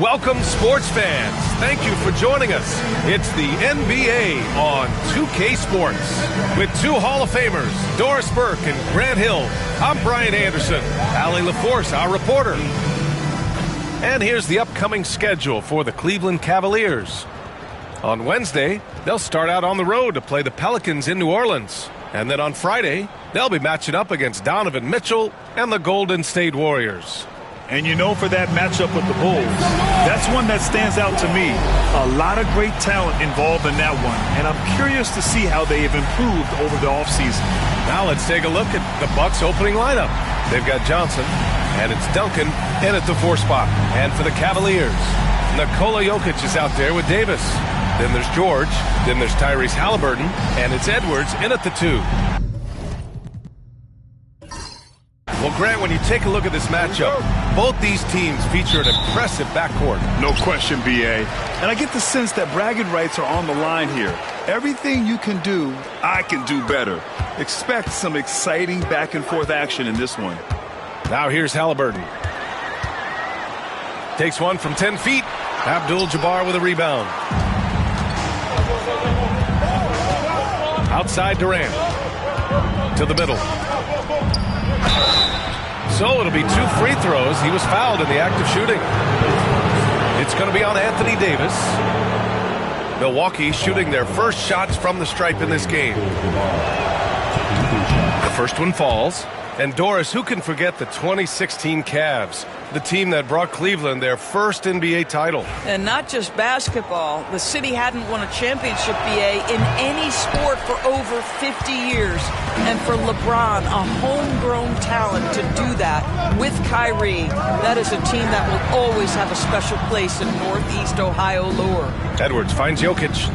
Welcome, sports fans. Thank you for joining us. It's the NBA on 2K Sports. With two Hall of Famers, Doris Burke and Grant Hill, I'm Brian Anderson. Allie LaForce, our reporter. And here's the upcoming schedule for the Cleveland Cavaliers. On Wednesday, they'll start out on the road to play the Pelicans in New Orleans. And then on Friday, they'll be matching up against Donovan Mitchell and the Golden State Warriors. And you know, for that matchup with the Bulls, that's one that stands out to me. A lot of great talent involved in that one, and I'm curious to see how they have improved over the offseason. Now let's take a look at the Bucks' opening lineup. They've got Johnson, and it's Duncan in at the 4 spot. And for the Cavaliers, Nikola Jokic is out there with Davis. Then there's George, then there's Tyrese Halliburton, and it's Edwards in at the 2. Well, Grant, when you take a look at this matchup, both these teams feature an impressive backcourt. No question, B.A. And I get the sense that bragging rights are on the line here. Everything you can do, I can do better. Expect some exciting back-and-forth action in this one. Now here's Halliburton. Takes one from 10 feet. Abdul-Jabbar with a rebound. Outside Durant. To the middle. So it'll be 2 free throws. He was fouled in the act of shooting. It's going to be on Anthony Davis. Milwaukee shooting their first shots from the stripe in this game. The first one falls. And Doris, who can forget the 2016 Cavs, the team that brought Cleveland their first NBA title? And not just basketball. The city hadn't won a championship, BA, in any sport for over 50 years. And for LeBron, a homegrown talent to do that with Kyrie, that is a team that will always have a special place in Northeast Ohio lore. Edwards finds Jokic.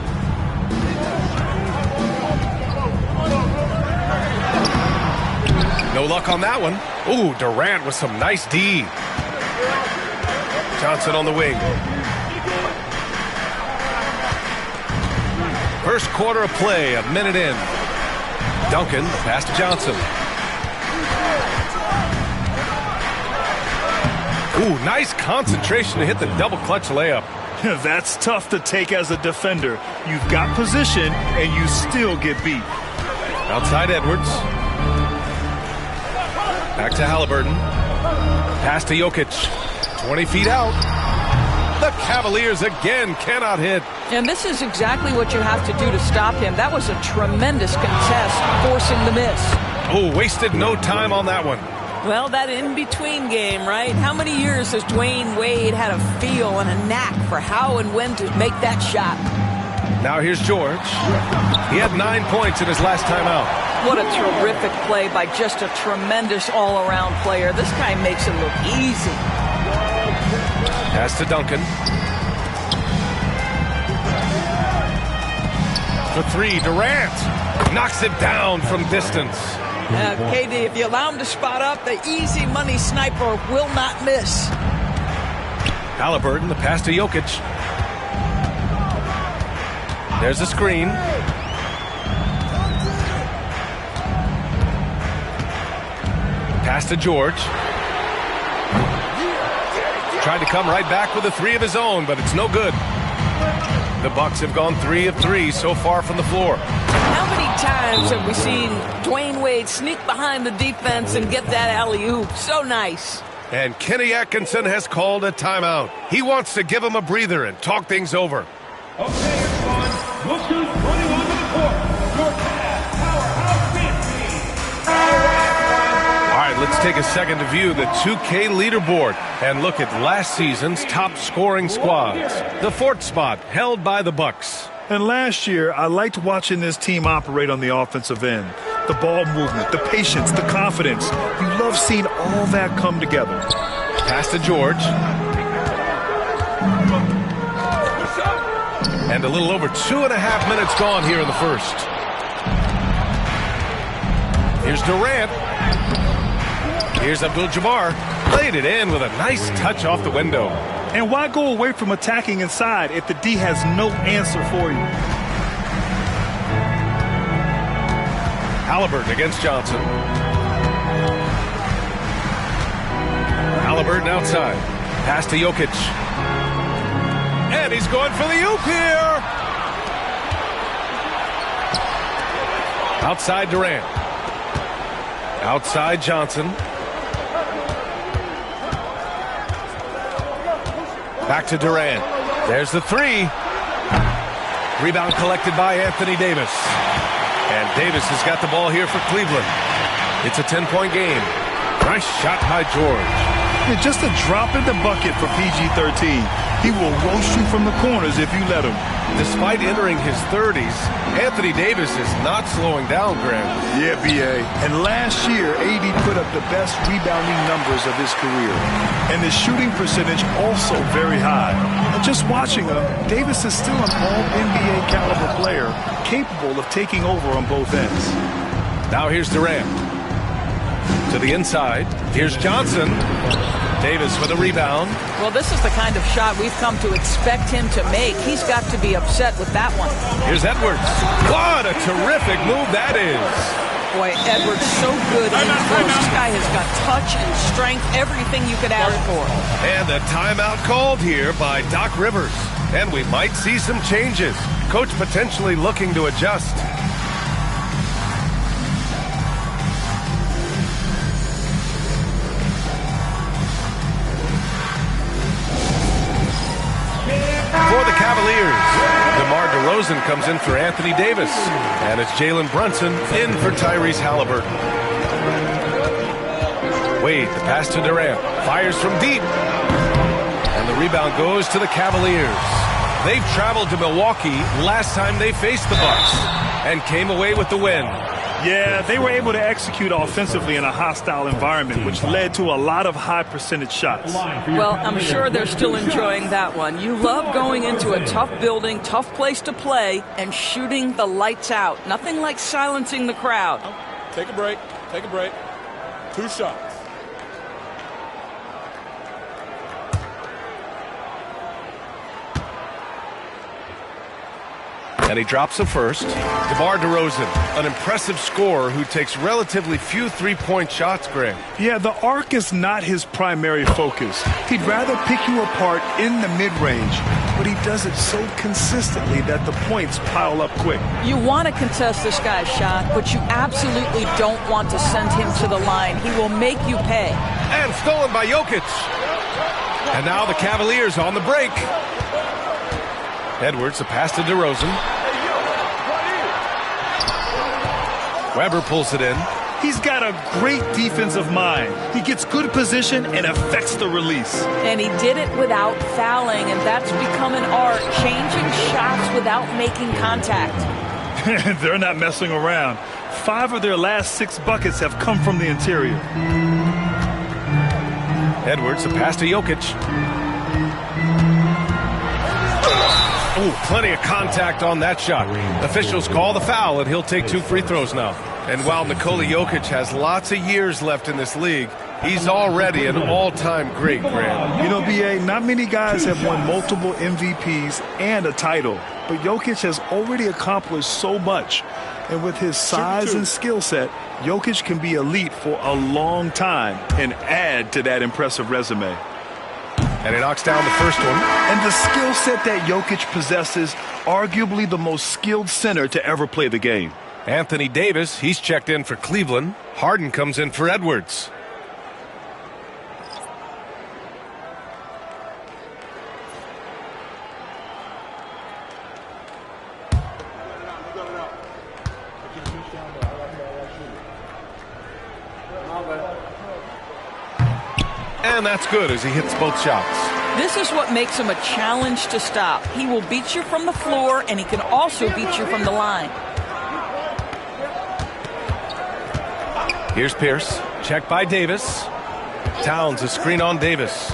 No luck on that one. Ooh, Durant with some nice D. Johnson on the wing. First quarter of play, a minute in. Duncan, pass to Johnson. Ooh, nice concentration to hit the double clutch layup. That's tough to take as a defender. You've got position, and you still get beat. Outside Edwards. Back to Halliburton. Pass to Jokic. 20 feet out. The Cavaliers again cannot hit. And this is exactly what you have to do to stop him. That was a tremendous contest, forcing the miss. Oh, wasted no time on that one. Well, that in-between game, right? How many years has Dwayne Wade had a feel and a knack for how and when to make that shot? Now here's George. He had 9 points in his last time out. What a terrific play by just a tremendous all-around player. This guy makes it look easy. Pass to Duncan. For 3, Durant knocks it down from distance. KD, if you allow him to spot up, the easy money sniper will not miss. Halliburton, the pass to Jokic. There's a screen. Pass to George. Tried to come right back with a 3 of his own, but it's no good. The Bucks have gone 3 of 3 so far from the floor. How many times have we seen Dwayne Wade sneak behind the defense and get that alley-oop? So nice. And Kenny Atkinson has called a timeout. He wants to give him a breather and talk things over. Okay, everyone, look who's running onto the court. Your Cavs Powerhouse Big Team. All right, let's take a second to view the 2K leaderboard and look at last season's top scoring squads. The 4th spot held by the Bucks. And last year, I liked watching this team operate on the offensive end. The ball movement, the patience, the confidence. You love seeing all that come together. Pass to George. And a little over 2.5 minutes gone here in the first. Here's Durant. Here's Abdul-Jabbar. Played it in with a nice touch off the window. And why go away from attacking inside if the D has no answer for you? Halliburton against Johnson. Halliburton outside. Pass to Jokic. And he's going for the oop here. Outside Durant. Outside Johnson. Back to Durant. There's the three. Rebound collected by Anthony Davis. And Davis has got the ball here for Cleveland. It's a 10-point game. Nice shot by George. Yeah, just a drop in the bucket for PG-13. He will roast you from the corners if you let him. Despite entering his 30s, Anthony Davis is not slowing down, Graham. Yeah, B.A. And last year, AD put up the best rebounding numbers of his career. And his shooting percentage also very high. And just watching him, Davis is still an all-NBA caliber player, capable of taking over on both ends. Now here's Durant. To the inside. Here's Johnson. Davis with a rebound. Well, this is the kind of shot we've come to expect him to make. He's got to be upset with that one. Here's Edwards. What a terrific move that is. Boy, Edwards so good in close. This guy has got touch and strength, everything you could ask for. And the timeout called here by Doc Rivers. And we might see some changes. Coach potentially looking to adjust. For the Cavaliers, DeMar DeRozan comes in for Anthony Davis. And it's Jalen Brunson in for Tyrese Halliburton. Wade, the pass to Durant. Fires from deep. And the rebound goes to the Cavaliers. They've traveled to Milwaukee last time they faced the Bucks and came away with the win. Yeah, they were able to execute offensively in a hostile environment, which led to a lot of high percentage shots. Well, I'm sure they're still enjoying that one. You love going into a tough building, tough place to play, and shooting the lights out. Nothing like silencing the crowd. Take a break. Take a break. 2 shots. And he drops a first. DeMar DeRozan, an impressive scorer who takes relatively few three-point shots, Greg. Yeah, the arc is not his primary focus. He'd rather pick you apart in the mid-range, but he does it so consistently that the points pile up quick. You want to contest this guy's shot, but you absolutely don't want to send him to the line. He will make you pay. And stolen by Jokic. And now the Cavaliers on the break. Edwards, the pass to DeRozan. Weber pulls it in. He's got a great defensive mind. He gets good position and affects the release. And he did it without fouling, and that's become an art, changing shots without making contact. They're not messing around. 5 of their last 6 buckets have come from the interior. Edwards, the pass to Jokic. Oh, plenty of contact on that shot. Officials call the foul, and he'll take 2 free throws now. And while Nikola Jokic has lots of years left in this league, he's already an all-time great, Grant. You know, B.A., not many guys have won multiple MVPs and a title, but Jokic has already accomplished so much. And with his size and skill set, Jokic can be elite for a long time and add to that impressive resume. And he knocks down the first one. And the skill set that Jokic possesses, arguably the most skilled center to ever play the game. Anthony Davis, he's checked in for Cleveland. Harden comes in for Edwards. And that's good as he hits both shots. This is what makes him a challenge to stop. He will beat you from the floor, and he can also beat you from the line. Here's Pierce. Checked by Davis. Towns, a screen on Davis.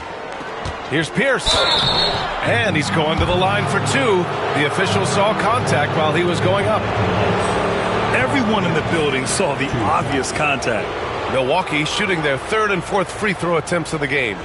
Here's Pierce. And he's going to the line for 2. The official saw contact while he was going up. Everyone in the building saw the obvious contact. Milwaukee shooting their 3rd and 4th free throw attempts of the game.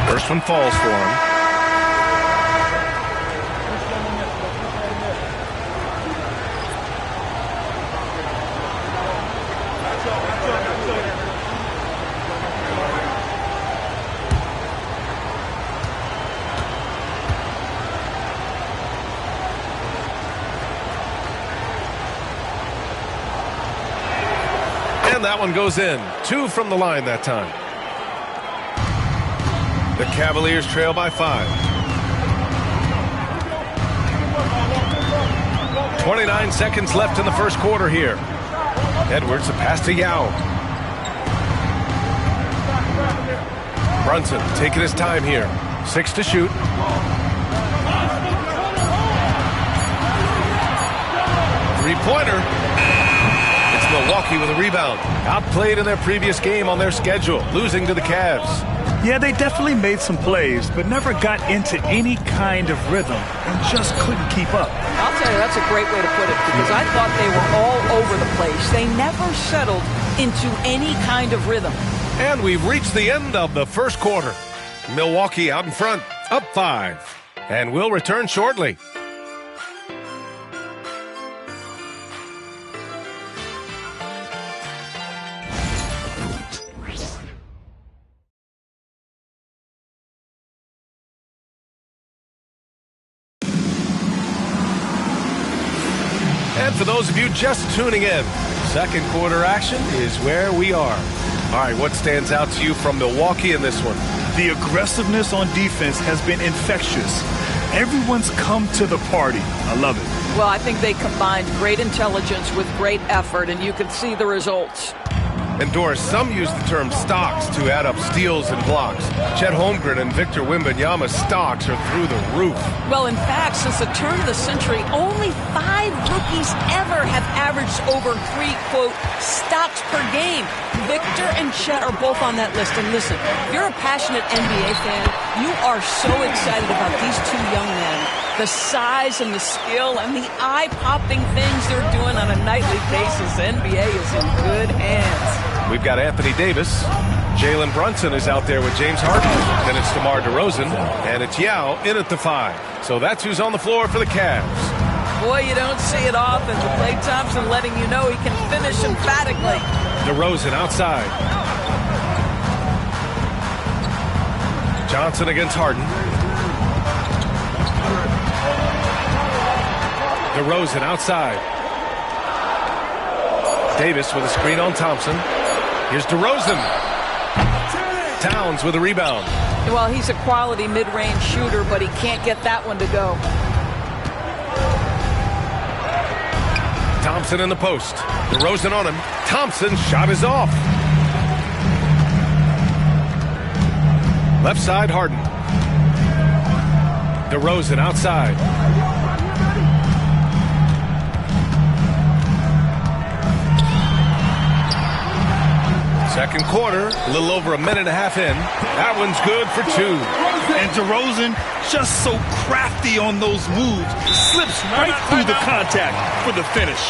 First one falls for him. And that one goes in. 2 from the line that time. The Cavaliers trail by 5. 29 seconds left in the first quarter here. Edwards, a pass to Yao. Brunson taking his time here. 6 to shoot. Three-pointer. It's Milwaukee with a rebound. Outplayed in their previous game on their schedule, losing to the Cavs. Yeah, they definitely made some plays, but never got into any kind of rhythm and just couldn't keep up. I'll tell you, that's a great way to put it, because I thought they were all over the place. They never settled into any kind of rhythm. And we've reached the end of the first quarter. Milwaukee out in front, up 5. And we'll return shortly. And for those of you just tuning in, second quarter action is where we are. All right, what stands out to you from Milwaukee in this one? The aggressiveness on defense has been infectious. Everyone's come to the party. I love it. Well, I think they combined great intelligence with great effort, and you can see the results. And Doris, some use the term stocks to add up steals and blocks. Chet Holmgren and Victor Wembanyama's stocks are through the roof. Well, in fact, since the turn of the century, only 5 rookies ever have averaged over 3, quote, stocks per game. Victor and Chet are both on that list. And listen, if you're a passionate NBA fan, you are so excited about these 2 young men. The size and the skill and the eye-popping things they're doing on a nightly basis. The NBA is in good hands. We've got Anthony Davis. Jalen Brunson is out there with James Harden. Then it's DeMar DeRozan. And it's Yao in at the 5. So that's who's on the floor for the Cavs. Boy, you don't see it often. Klay Thompson letting you know he can finish emphatically. DeRozan outside. Johnson against Harden. DeRozan outside. Davis with a screen on Thompson. Here's DeRozan. Towns with a rebound. Well, he's a quality mid-range shooter, but he can't get that one to go. Thompson in the post. DeRozan on him. Thompson shot is off. Left side, Harden. DeRozan outside. Second quarter, a little over a minute and a half in. That one's good for 2. And DeRozan just so crafty on those moves. Slips right through the contact for the finish.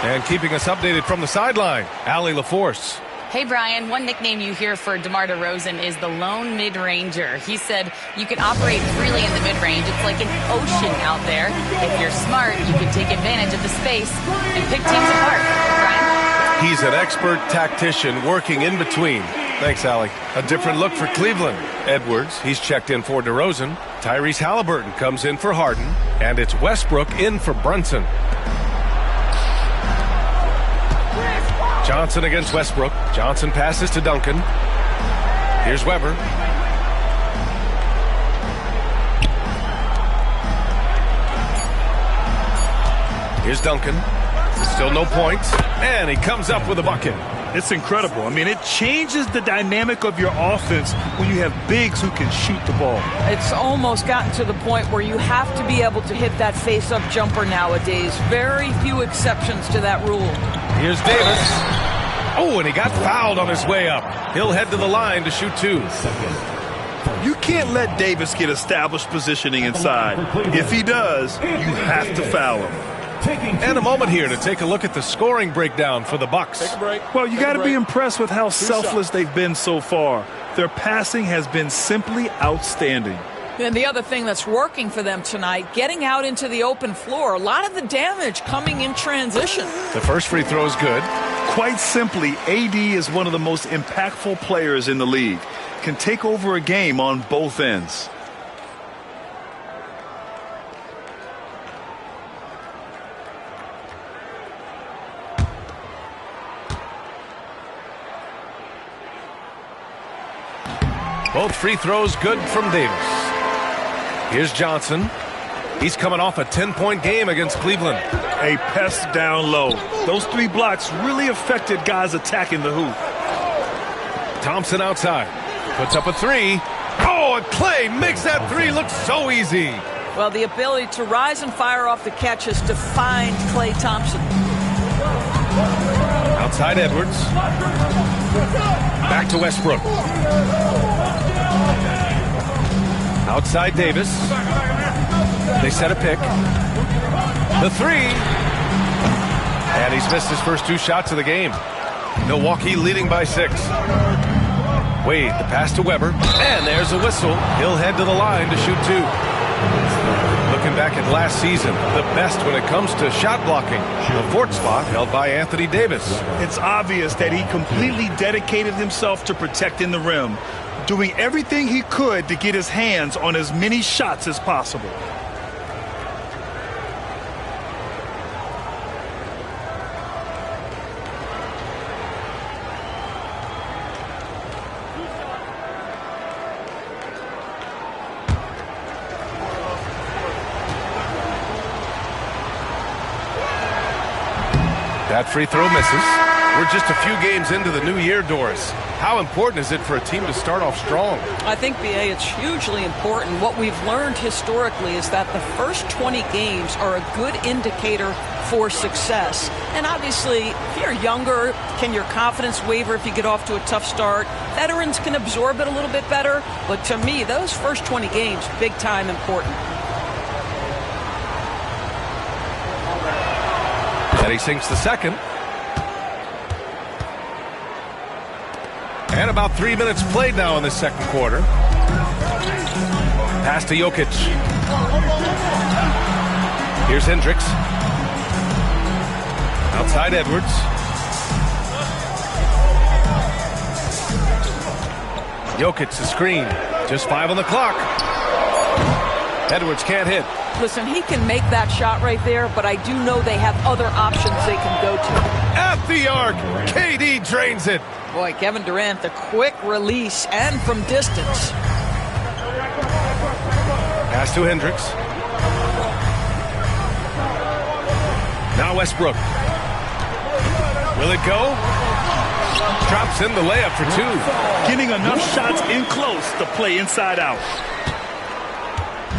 And keeping us updated from the sideline, Allie LaForce. Hey, Brian, one nickname you hear for DeMar DeRozan is the lone mid-ranger. He said you can operate freely in the mid-range. It's like an ocean out there. If you're smart, you can take advantage of the space and pick teams apart. Brian? He's an expert tactician working in between. Thanks, Allie. A different look for Cleveland. Edwards, he's checked in for DeRozan. Tyrese Halliburton comes in for Harden. And it's Westbrook in for Brunson. Johnson against Westbrook. Johnson passes to Duncan. Here's Weber. Here's Duncan. Still no points. And he comes up with a bucket. It's incredible. I mean, it changes the dynamic of your offense when you have bigs who can shoot the ball. It's almost gotten to the point where you have to be able to hit that face-up jumper nowadays. Very few exceptions to that rule. Here's Davis. Oh, and he got fouled on his way up. He'll head to the line to shoot 2. You can't let Davis get established positioning inside. If he does, you have to foul him. And a moment here to take a look at the scoring breakdown for the Bucks. Take a break. Well, you got to be impressed with how selfless shots. they've been so far. Their passing has been simply outstanding. And the other thing that's working for them tonight, getting out into the open floor. A lot of the damage coming in transition. The first free throw is good. Quite simply, AD is one of the most impactful players in the league. Can take over a game on both ends. Both free throws good from Davis. Here's Johnson. He's coming off a 10-point game against Cleveland. A pest down low. Those 3 blocks really affected guys attacking the hoop. Thompson outside. Puts up a 3. Oh, and Clay makes that 3 look so easy. Well, the ability to rise and fire off the catch has defined Klay Thompson. Outside Edwards. Back to Westbrook. Outside Davis. They set a pick. The 3. And he's missed his first 2 shots of the game. Milwaukee leading by 6. Wade, the pass to Weber. And there's a whistle. He'll head to the line to shoot 2. Looking back at last season, the best when it comes to shot blocking. The 4th spot held by Anthony Davis. It's obvious that he completely dedicated himself to protecting the rim, doing everything he could to get his hands on as many shots as possible. That free throw misses. We're just a few games into the new year, Doris. How important is it for a team to start off strong? I think, B.A., it's hugely important. What we've learned historically is that the first 20 games are a good indicator for success. And obviously, if you're younger, can your confidence waver if you get off to a tough start? Veterans can absorb it a little bit better. But to me, those first 20 games, big time important. And he sinks the second. And about 3 minutes played now in the second quarter. Pass to Jokic. Here's Hendricks. Outside Edwards. Jokic the screen. Just 5 on the clock. Edwards can't hit. Listen, he can make that shot right there, but I do know they have other options they can go to. At the arc, KD drains it. Boy, Kevin Durant, the quick release and from distance. Pass to Hendricks. Now Westbrook. Will it go? Drops in the layup for 2. Getting enough shots in close to play inside out.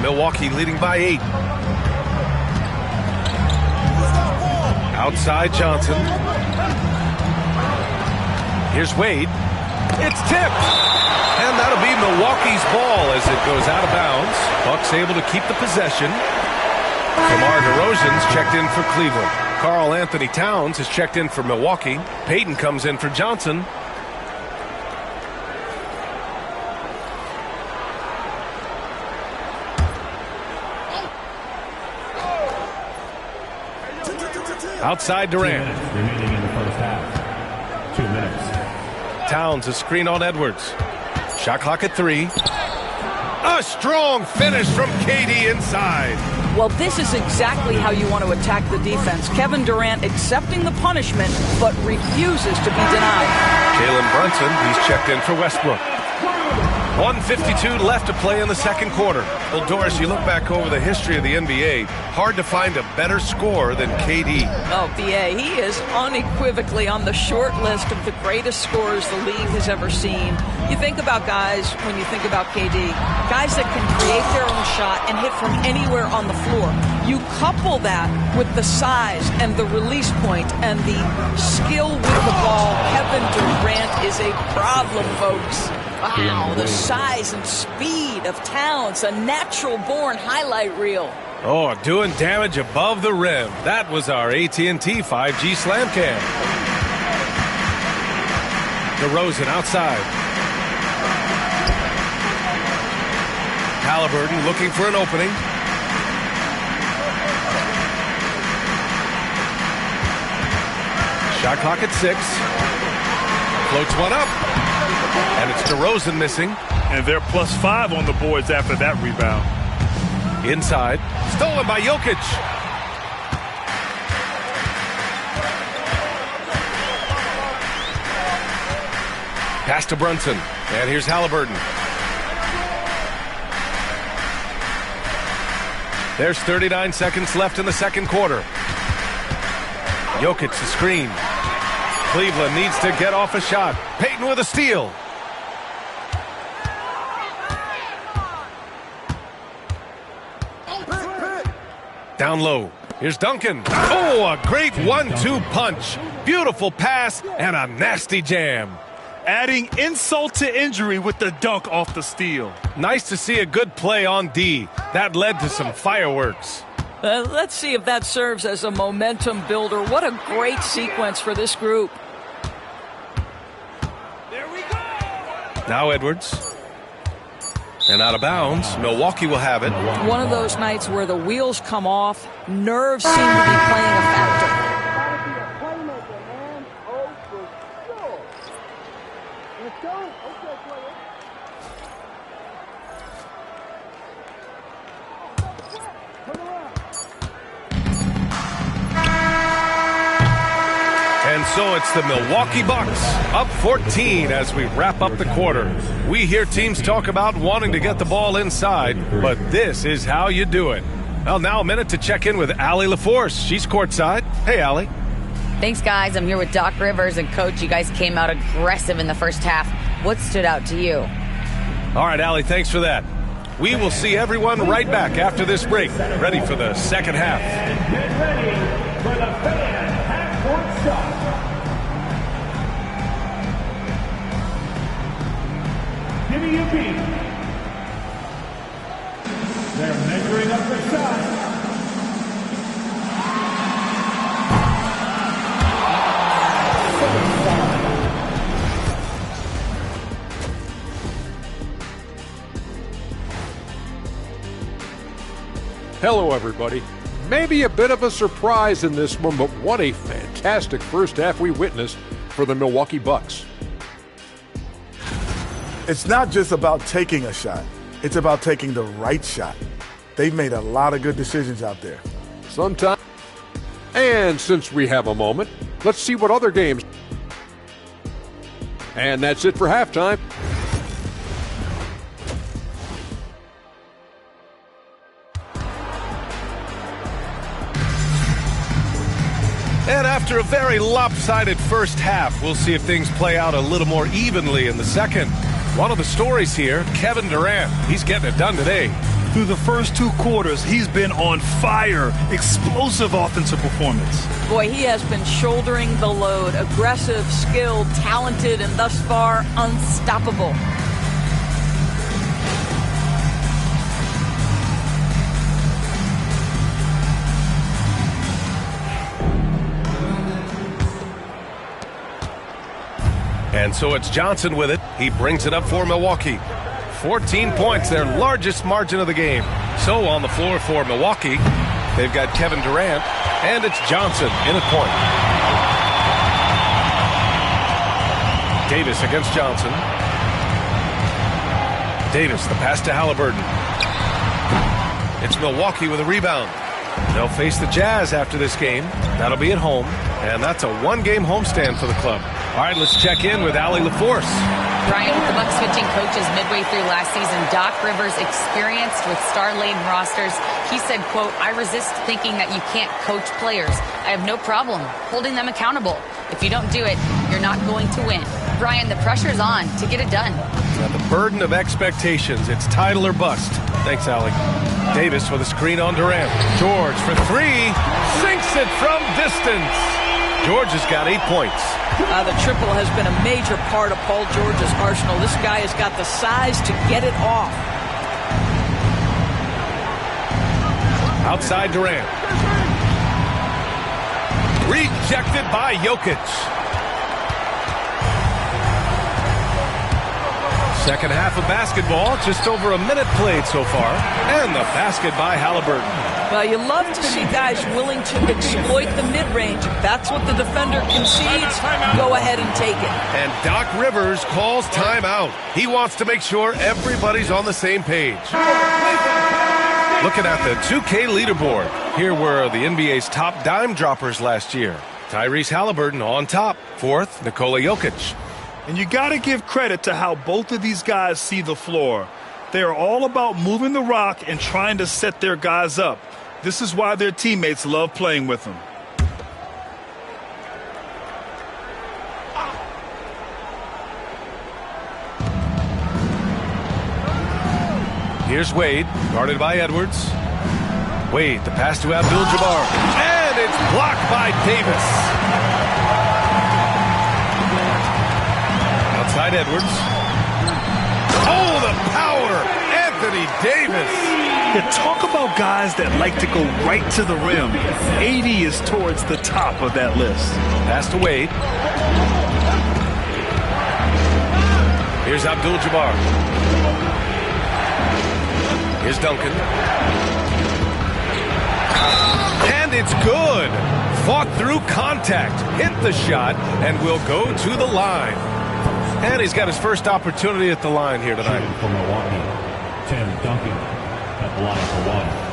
Milwaukee leading by 8. Outside Johnson. Here's Wade. It's tipped. And that'll be Milwaukee's ball as it goes out of bounds. Bucks able to keep the possession. DeMar DeRozan's checked in for Cleveland. Karl Anthony Towns has checked in for Milwaukee. Payton comes in for Johnson. Outside Durant. 2 minutes remaining in the first half. 2 minutes. Towns a screen on Edwards. Shot clock at 3. A strong finish from KD inside. Well, this is exactly how you want to attack the defense. Kevin Durant accepting the punishment, but refuses to be denied. Jalen Brunson, he's checked in for Westbrook. 1:52 left to play in the second quarter. Well, Doris, you look back over the history of the NBA, hard to find a better scorer than KD. Oh, B.A., he is unequivocally on the short list of the greatest scorers the league has ever seen. You think about guys, when you think about KD, guys that can create their own shot and hit from anywhere on the floor. You couple that with the size and the release point and the skill with the ball. Kevin Durant is a problem, folks. Wow, the size and speed of Towns, a natural-born highlight reel. Oh, doing damage above the rim. That was our AT&T 5G Slam Cam. DeRozan outside. Halliburton looking for an opening. Shot clock at 6. Floats one up. And it's DeRozan missing. And they're +5 on the boards after that rebound. Inside. Stolen by Jokic. Pass to Brunson. And here's Halliburton. There's 39 seconds left in the second quarter. Jokic the screen. Cleveland needs to get off a shot. Payton with a steal. Down low. Here's Duncan. Oh, a great 1-2 punch. Beautiful pass and a nasty jam. Adding insult to injury with the dunk off the steal. Nice to see a good play on D. That led to some fireworks. Let's see if that serves as a momentum builder. What a great sequence for this group. There we go. Now Edwards. And out of bounds. Milwaukee will have it. One of those nights where the wheels come off, nerves seem to be playing a factor. And so it's the Milwaukee Bucks up 14 as we wrap up the quarter. We hear teams talk about wanting to get the ball inside, but this is how you do it. Well, now a minute to check in with Allie LaForce. She's courtside. Hey, Allie. Thanks, guys. I'm here with Doc Rivers and Coach. You guys came out aggressive in the first half. What stood out to you? All right, Allie, thanks for that. We will see everyone right back after this break. Ready for the second half. Get ready for the fan half-court shot. Give me a beat. They're measuring up the shot. Hello, everybody. Maybe a bit of a surprise in this one, but what a fantastic first half we witnessed for the Milwaukee Bucks. It's not just about taking a shot. It's about taking the right shot. They've made a lot of good decisions out there. Sometimes. And since we have a moment, let's see what other games. And that's it for halftime. And after a very lopsided first half, we'll see if things play out a little more evenly in the second. One of the stories here, Kevin Durant. He's getting it done today. Through the first two quarters, he's been on fire. Explosive offensive performance. Boy, he has been shouldering the load. Aggressive, skilled, talented, and thus far unstoppable. And so it's Johnson with it. He brings it up for Milwaukee. 14 points, their largest margin of the game. So on the floor for Milwaukee, they've got Kevin Durant, and it's Johnson in at point. Davis against Johnson. Davis, the pass to Halliburton. It's Milwaukee with a rebound. They'll face the Jazz after this game. That'll be at home, and that's a one-game homestand for the club. All right, let's check in with Allie LaForce. Brian, with the Bucks switching coaches midway through last season, Doc Rivers, experienced with star-laden rosters, he said, quote, "I resist thinking that you can't coach players. I have no problem holding them accountable. If you don't do it, you're not going to win." Brian, the pressure's on to get it done. Now the burden of expectations. It's title or bust. Thanks, Allie. Davis with a screen on Durant. George for three. Sinks it from distance. George has got 8 points. The triple has been a major part of Paul George's arsenal. This guy has got the size to get it off. Outside Durant. Rejected by Jokic. Second half of basketball, just over a minute played so far. And the basket by Halliburton. Well, you love to see guys willing to exploit the mid-range. If that's what the defender concedes, go ahead and take it. And Doc Rivers calls timeout. He wants to make sure everybody's on the same page. Looking at the 2K leaderboard. Here were the NBA's top dime droppers last year. Tyrese Halliburton on top. Fourth, Nikola Jokic. And you got to give credit to how both of these guys see the floor. They are all about moving the rock and trying to set their guys up. This is why their teammates love playing with them. Here's Wade, guarded by Edwards. Wade, the pass to Abdul-Jabbar. And it's blocked by Davis. Outside Edwards. Oh, the power! Anthony Davis. Yeah, talk about guys that like to go right to the rim. AD is towards the top of that list. Pass to Wade. Here's Abdul-Jabbar. Here's Duncan. And it's good. Fought through contact, hit the shot, and will go to the line. And he's got his first opportunity at the line here tonight. Shooting for Milwaukee, Tim Duncan at the line for one.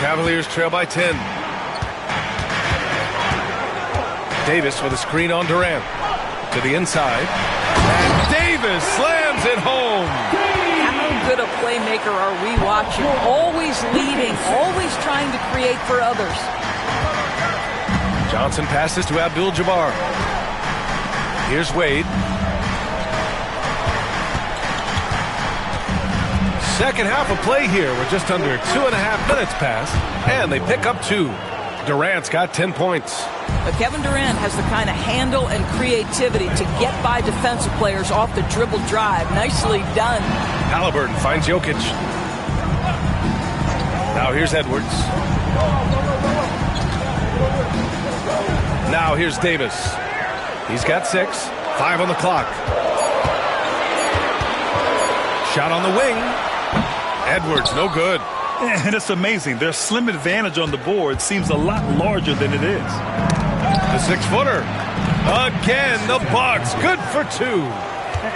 Cavaliers trail by 10. Davis with a screen on Durant. To the inside. And Davis slams it home. How good a playmaker are we watching? Always leading, always trying to create for others. Johnson passes to Abdul-Jabbar. Here's Wade. Second half of play here. We're just under 2.5 minutes past, and they pick up 2. Durant's got 10 points. But Kevin Durant has the kind of handle and creativity to get by defensive players off the dribble drive. Nicely done. Halliburton finds Jokic. Now here's Edwards. Now here's Davis. He's got 6. 5 on the clock. Shot on the wing. Edwards, no good. And it's amazing. Their slim advantage on the board seems a lot larger than it is. The 6-footer. Again, the Bucks. Good for 2.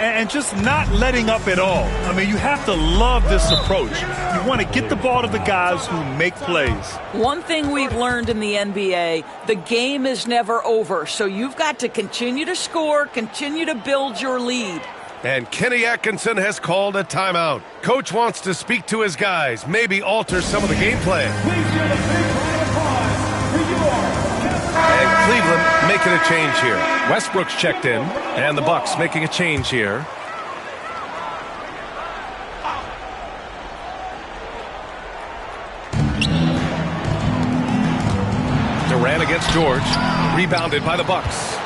And just not letting up at all. I mean, you have to love this approach. You want to get the ball to the guys who make plays. One thing we've learned in the NBA, the game is never over. So you've got to continue to score, continue to build your lead. And Kenny Atkinson has called a timeout. Coach wants to speak to his guys, maybe alter some of the game plan. And Cleveland making a change here. Westbrook's checked in, and the Bucks making a change here. Durant against George, rebounded by the Bucks.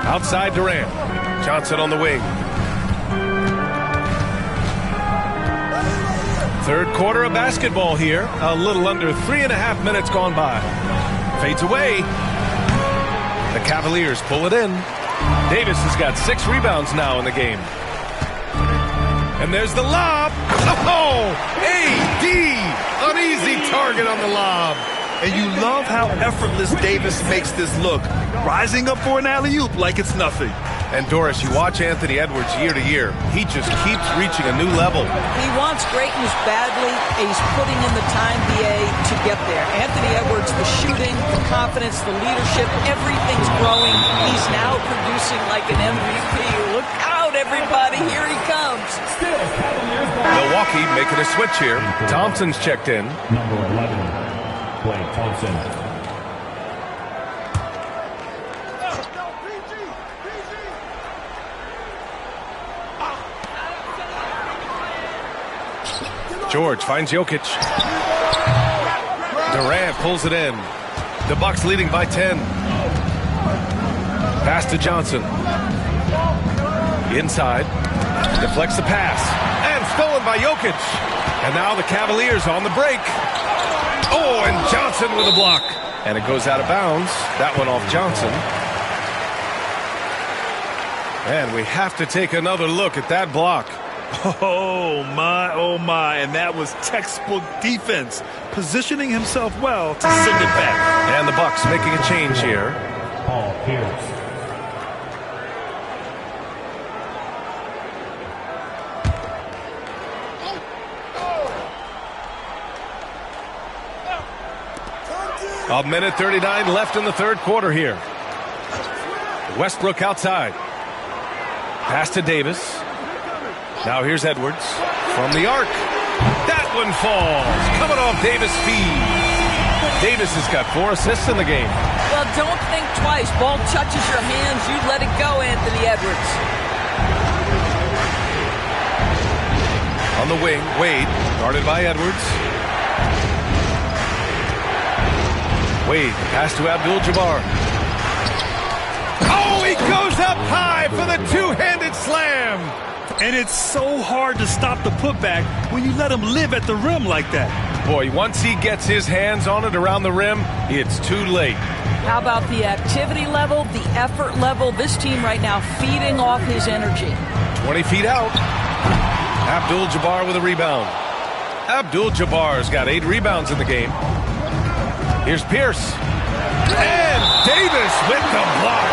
Outside Durant. Johnson on the wing. Third quarter of basketball here. A little under 3.5 minutes gone by. Fades away. The Cavaliers pull it in. Davis has got 6 rebounds now in the game. And there's the lob. Oh, AD. An easy target on the lob. And you love how effortless Davis makes this look. Rising up for an alley-oop like it's nothing. And Doris, you watch Anthony Edwards year to year. He just keeps reaching a new level. He wants greatness badly. He's putting in the time, BA, to get there. Anthony Edwards, the shooting, the confidence, the leadership, everything's growing. He's now producing like an MVP. Look out, everybody. Here he comes. Milwaukee making a switch here. Thompson's checked in. Number 11. Klay Thompson. George finds Jokic. Durant pulls it in. The Bucks leading by 10. Pass to Johnson. Inside. Deflects the pass. And stolen by Jokic. And now the Cavaliers on the break. Oh, and Johnson with a block. And it goes out of bounds. That one off Johnson. And we have to take another look at that block. Oh, my. And that was textbook defense. Positioning himself well to send it back. And the Bucks making a change here. Paul Pierce. 1:39 left in the third quarter here. Westbrook outside. Pass to Davis. Now here's Edwards from the arc. That one falls. Coming off Davis' feed. Davis has got 4 assists in the game. Well, don't think twice. Ball touches your hands, you let it go, Anthony Edwards. On the wing, Wade, guarded by Edwards. Wade, pass to Abdul-Jabbar. Oh, he goes up high for the two-handed slam. And it's so hard to stop the putback when you let him live at the rim like that. Boy, once he gets his hands on it around the rim, it's too late. How about the activity level, the effort level? This team right now feeding off his energy. 20 feet out. Abdul-Jabbar with a rebound. Abdul-Jabbar's got 8 rebounds in the game. Here's Pierce. And Davis with the block.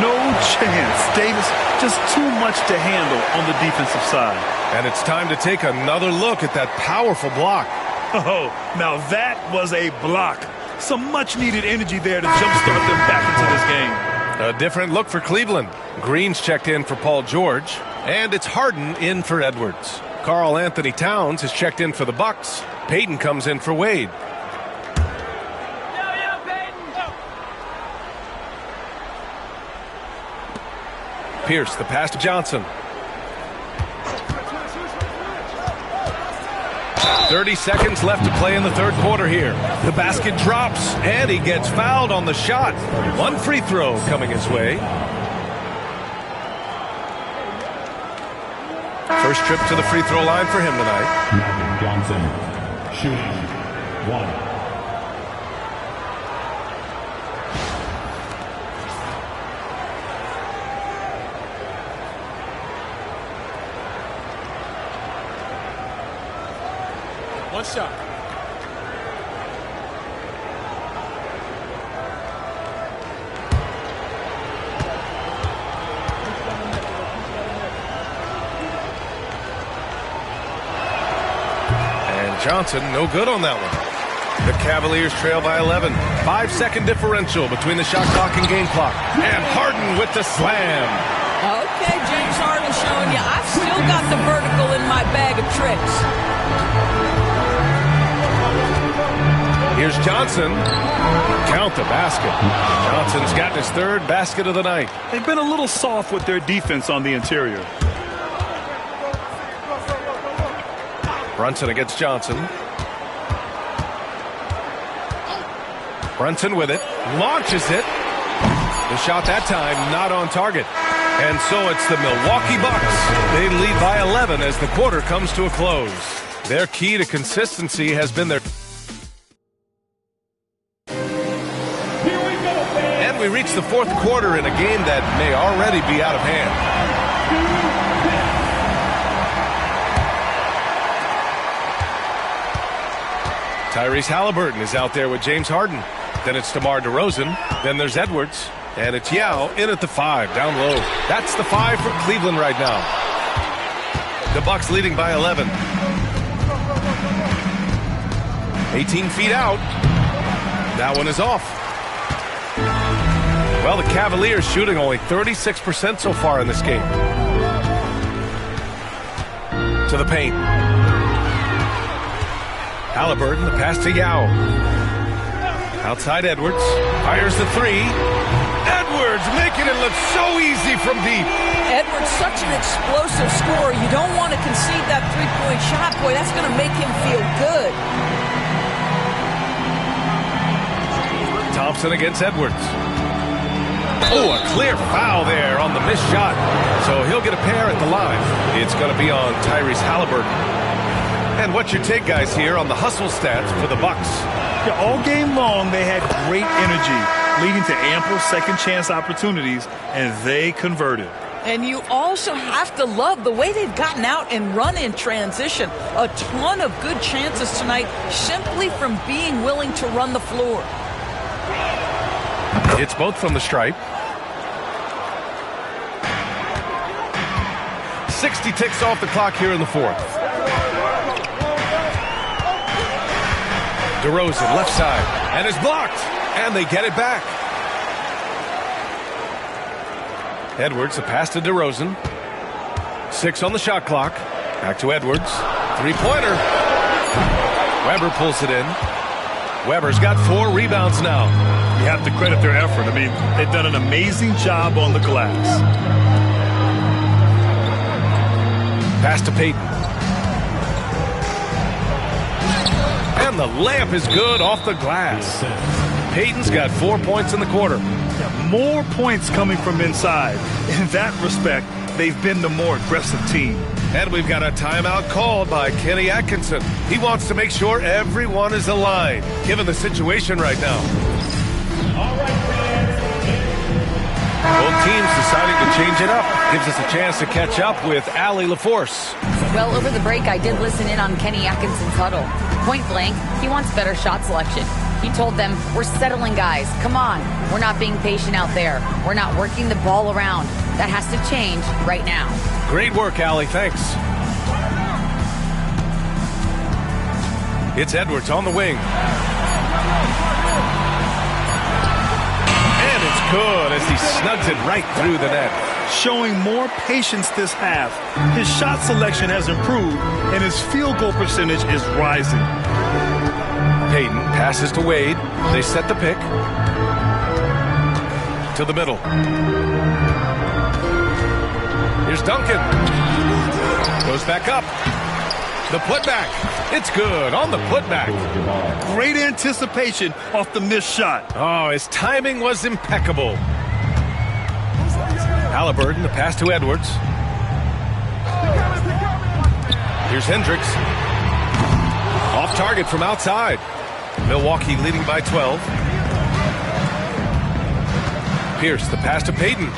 No chance. Davis just too much to handle on the defensive side. And it's time to take another look at that powerful block. Oh, now that was a block. Some much-needed energy there to jumpstart them back into this game. A different look for Cleveland. Green's checked in for Paul George, and it's Harden in for Edwards. Karl Anthony Towns has checked in for the Bucks. Payton comes in for Wade. Pierce, the pass to Johnson. 30 seconds left to play in the third quarter here. The basket drops, and he gets fouled on the shot. 1 free throw coming his way. First trip to the free throw line for him tonight. Johnson, shooting 1. One shot. And Johnson, no good on that one. The Cavaliers trail by 11. 5-second differential between the shot clock and game clock. And Harden with the slam. Okay, James Harden showing you, I've still got the vertical in my bag of tricks. Here's Johnson. Count the basket. Johnson's got his 3rd basket of the night. They've been a little soft with their defense on the interior. Brunson against Johnson. Brunson with it. Launches it. The shot that time not on target. And so it's the Milwaukee Bucks. They lead by 11 as the quarter comes to a close. Their key to consistency has been their... And we reach the fourth quarter in a game that may already be out of hand. Tyrese Halliburton is out there with James Harden. Then it's DeMar DeRozan. Then there's Edwards. And it's Yao in at the 5, down low. That's the 5 for Cleveland right now. The Bucks leading by 11. 18 feet out. That one is off. Well, the Cavaliers shooting only 36% so far in this game. To the paint. Halliburton, the pass to Yao. Outside Edwards. Fires the 3. Edwards making it look so easy from deep. Edwards, such an explosive scorer. You don't want to concede that three-point shot. Boy, that's going to make him feel good. Thompson against Edwards. Oh, a clear foul there on the missed shot. So he'll get a pair at the line. It's going to be on Tyrese Halliburton. And what's your take, guys, here on the hustle stats for the Bucks? Yeah, all game long, they had great energy, leading to ample second-chance opportunities, and they converted. And you also have to love the way they've gotten out and run in transition. A ton of good chances tonight simply from being willing to run the floor. It's both from the stripe. 60 ticks off the clock here in the fourth. DeRozan, left side, and is blocked. And they get it back. Edwards, a pass to DeRozan. 6 on the shot clock. Back to Edwards. Three-pointer. Weber pulls it in. Weber's got 4 rebounds now. You have to credit their effort. I mean, they've done an amazing job on the glass. Pass to Payton. And the layup is good off the glass. Payton's got 4 points in the quarter. Yeah, more points coming from inside. In that respect, they've been the more aggressive team. And we've got a timeout called by Kenny Atkinson. He wants to make sure everyone is aligned, given the situation right now. All right, fans. Both teams deciding to change it up. Gives us a chance to catch up with Allie LaForce. Well, over the break, I did listen in on Kenny Atkinson's huddle. Point blank, he wants better shot selection. He told them, we're settling, guys. Come on. We're not being patient out there. We're not working the ball around. That has to change right now. Great work, Allie. Thanks. It's Edwards on the wing. And it's good as he snugs it right through the net. Showing more patience this half. His shot selection has improved, and his field goal percentage is rising. Payton passes to Wade. They set the pick. To the middle. Here's Duncan. Goes back up. The putback. It's good on the putback. Great anticipation off the missed shot. Oh, his timing was impeccable. Halliburton, the pass to Edwards. Here's Hendricks. Off target from outside. Milwaukee leading by 12. Pierce, the pass to Payton.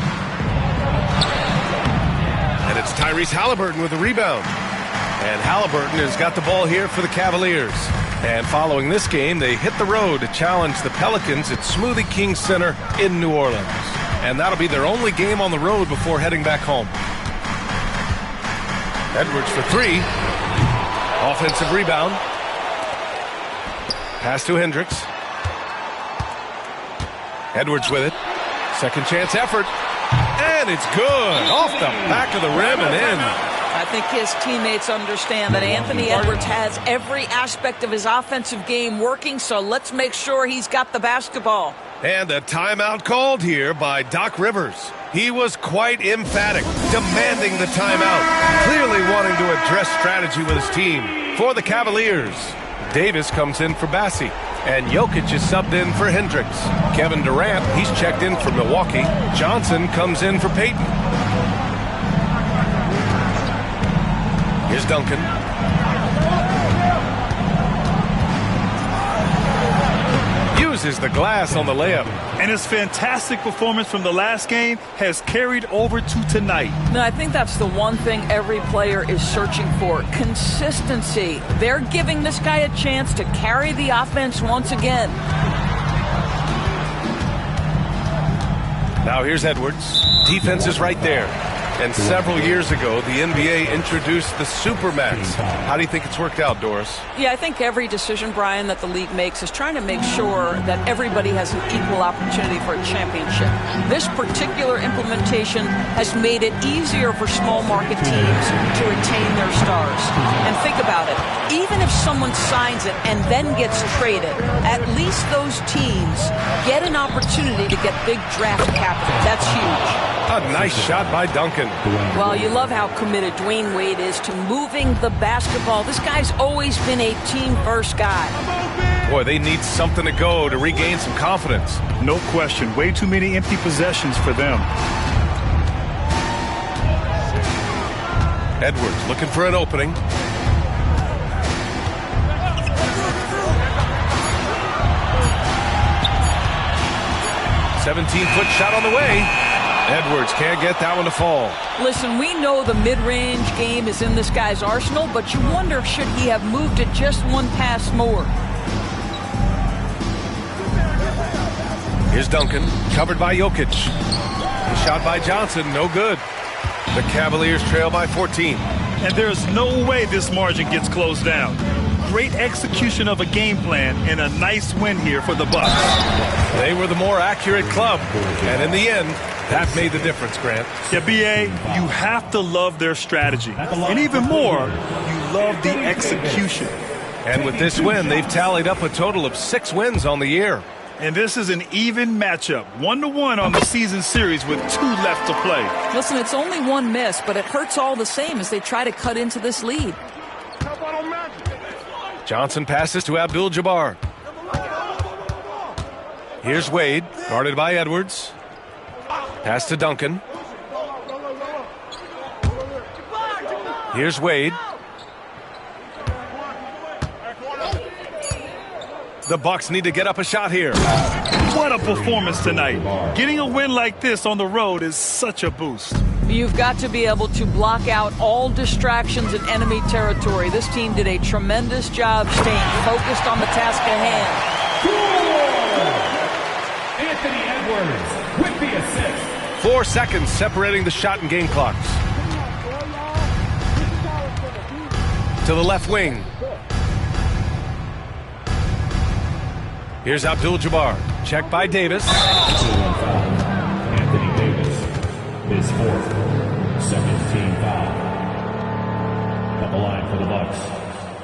And it's Tyrese Halliburton with the rebound. And Halliburton has got the ball here for the Cavaliers. And following this game, they hit the road to challenge the Pelicans at Smoothie King Center in New Orleans. And that'll be their only game on the road before heading back home. Edwards for 3. Offensive rebound. Pass to Hendricks. Edwards with it. Second chance effort. And it's good. Off the back of the rim and in. I think his teammates understand that Anthony Edwards has every aspect of his offensive game working, so let's make sure he's got the basketball. And a timeout called here by Doc Rivers. He was quite emphatic, demanding the timeout, clearly wanting to address strategy with his team. For the Cavaliers, Davis comes in for Bassi, and Jokic is subbed in for Hendricks. Kevin Durant, he's checked in for Milwaukee. Johnson comes in for Payton. Here's Duncan. Uses the glass on the layup. And his fantastic performance from the last game has carried over to tonight. No, I think that's the one thing every player is searching for. Consistency. They're giving this guy a chance to carry the offense once again. Now here's Edwards. Defense is right there. And several years ago, the NBA introduced the Supermax. How do you think it's worked out, Doris? Yeah, I think every decision, Brian, that the league makes is trying to make sure that everybody has an equal opportunity for a championship. This particular implementation has made it easier for small market teams to retain their stars. And think about it. Even if someone signs it and then gets traded, at least those teams get an opportunity to get big draft capital. That's huge. A nice shot by Duncan. Well, you love how committed Dwayne Wade is to moving the basketball. This guy's always been a team-first guy. Boy, they need something to go to regain some confidence. No question. Way too many empty possessions for them. Edwards looking for an opening. "17-foot shot on the way." Edwards can't get that one to fall. Listen, we know the mid-range game is in this guy's arsenal, but you wonder, should he have moved it just one pass more? Here's Duncan, covered by Jokic. The shot by Johnson, no good. The Cavaliers trail by 14. And there's no way this margin gets closed down. great execution of a game plan and a nice win here for the Bucks. They were the more accurate club, and in the end, that made the difference, Grant. Yeah, B.A., you have to love their strategy. And even more, you love the execution. And with this win, they've tallied up a total of 6 wins on the year. And this is an even matchup, 1-1 on the season series with 2 left to play. Listen, it's only one miss, but it hurts all the same as they try to cut into this lead. Johnson passes to Abdul-Jabbar. Here's Wade, guarded by Edwards. Pass to Duncan. Here's Wade. The Bucks need to get up a shot here. What a performance tonight. Getting a win like this on the road is such a boost. You've got to be able to block out all distractions in enemy territory. This team did a tremendous job staying focused on the task at hand. Anthony Edwards with the assist. 4 seconds separating the shot and game clocks. To the left wing. Here's Abdul-Jabbar. Checked by Davis. Anthony Davis, his 4th, second team foul. At the line for the Bucks,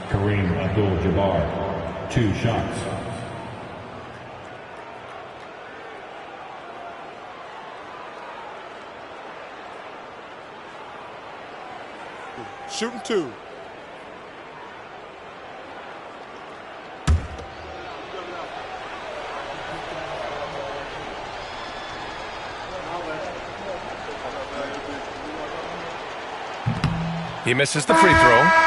Kareem Abdul-Jabbar, 2 shots. Shooting 2. He misses the free throw.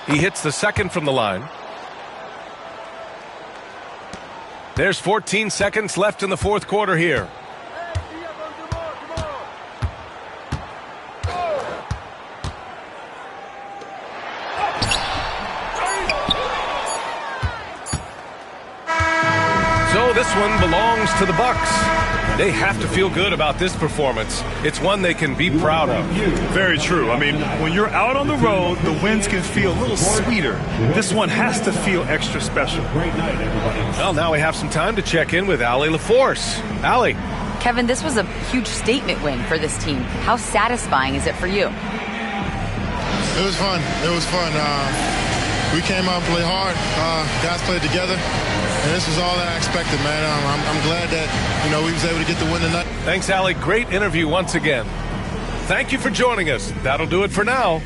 He hits the second from the line. There's 14 seconds left in the 4th quarter here. So this one belongs to the Bucks. They have to feel good about this performance. It's one they can be proud of. Very true. I mean, when you're out on the road, the wins can feel a little sweeter. This one has to feel extra special. Great night, everybody. Well, now we have some time to check in with Allie LaForce. Allie. Kevin, this was a huge statement win for this team. How satisfying is it for you? It was fun. It was fun. We came out and played hard. Guys played together. And this was all that I expected, man. I'm glad that, we was able to get the win tonight. Thanks, Allie. Great interview once again. Thank you for joining us. That'll do it for now.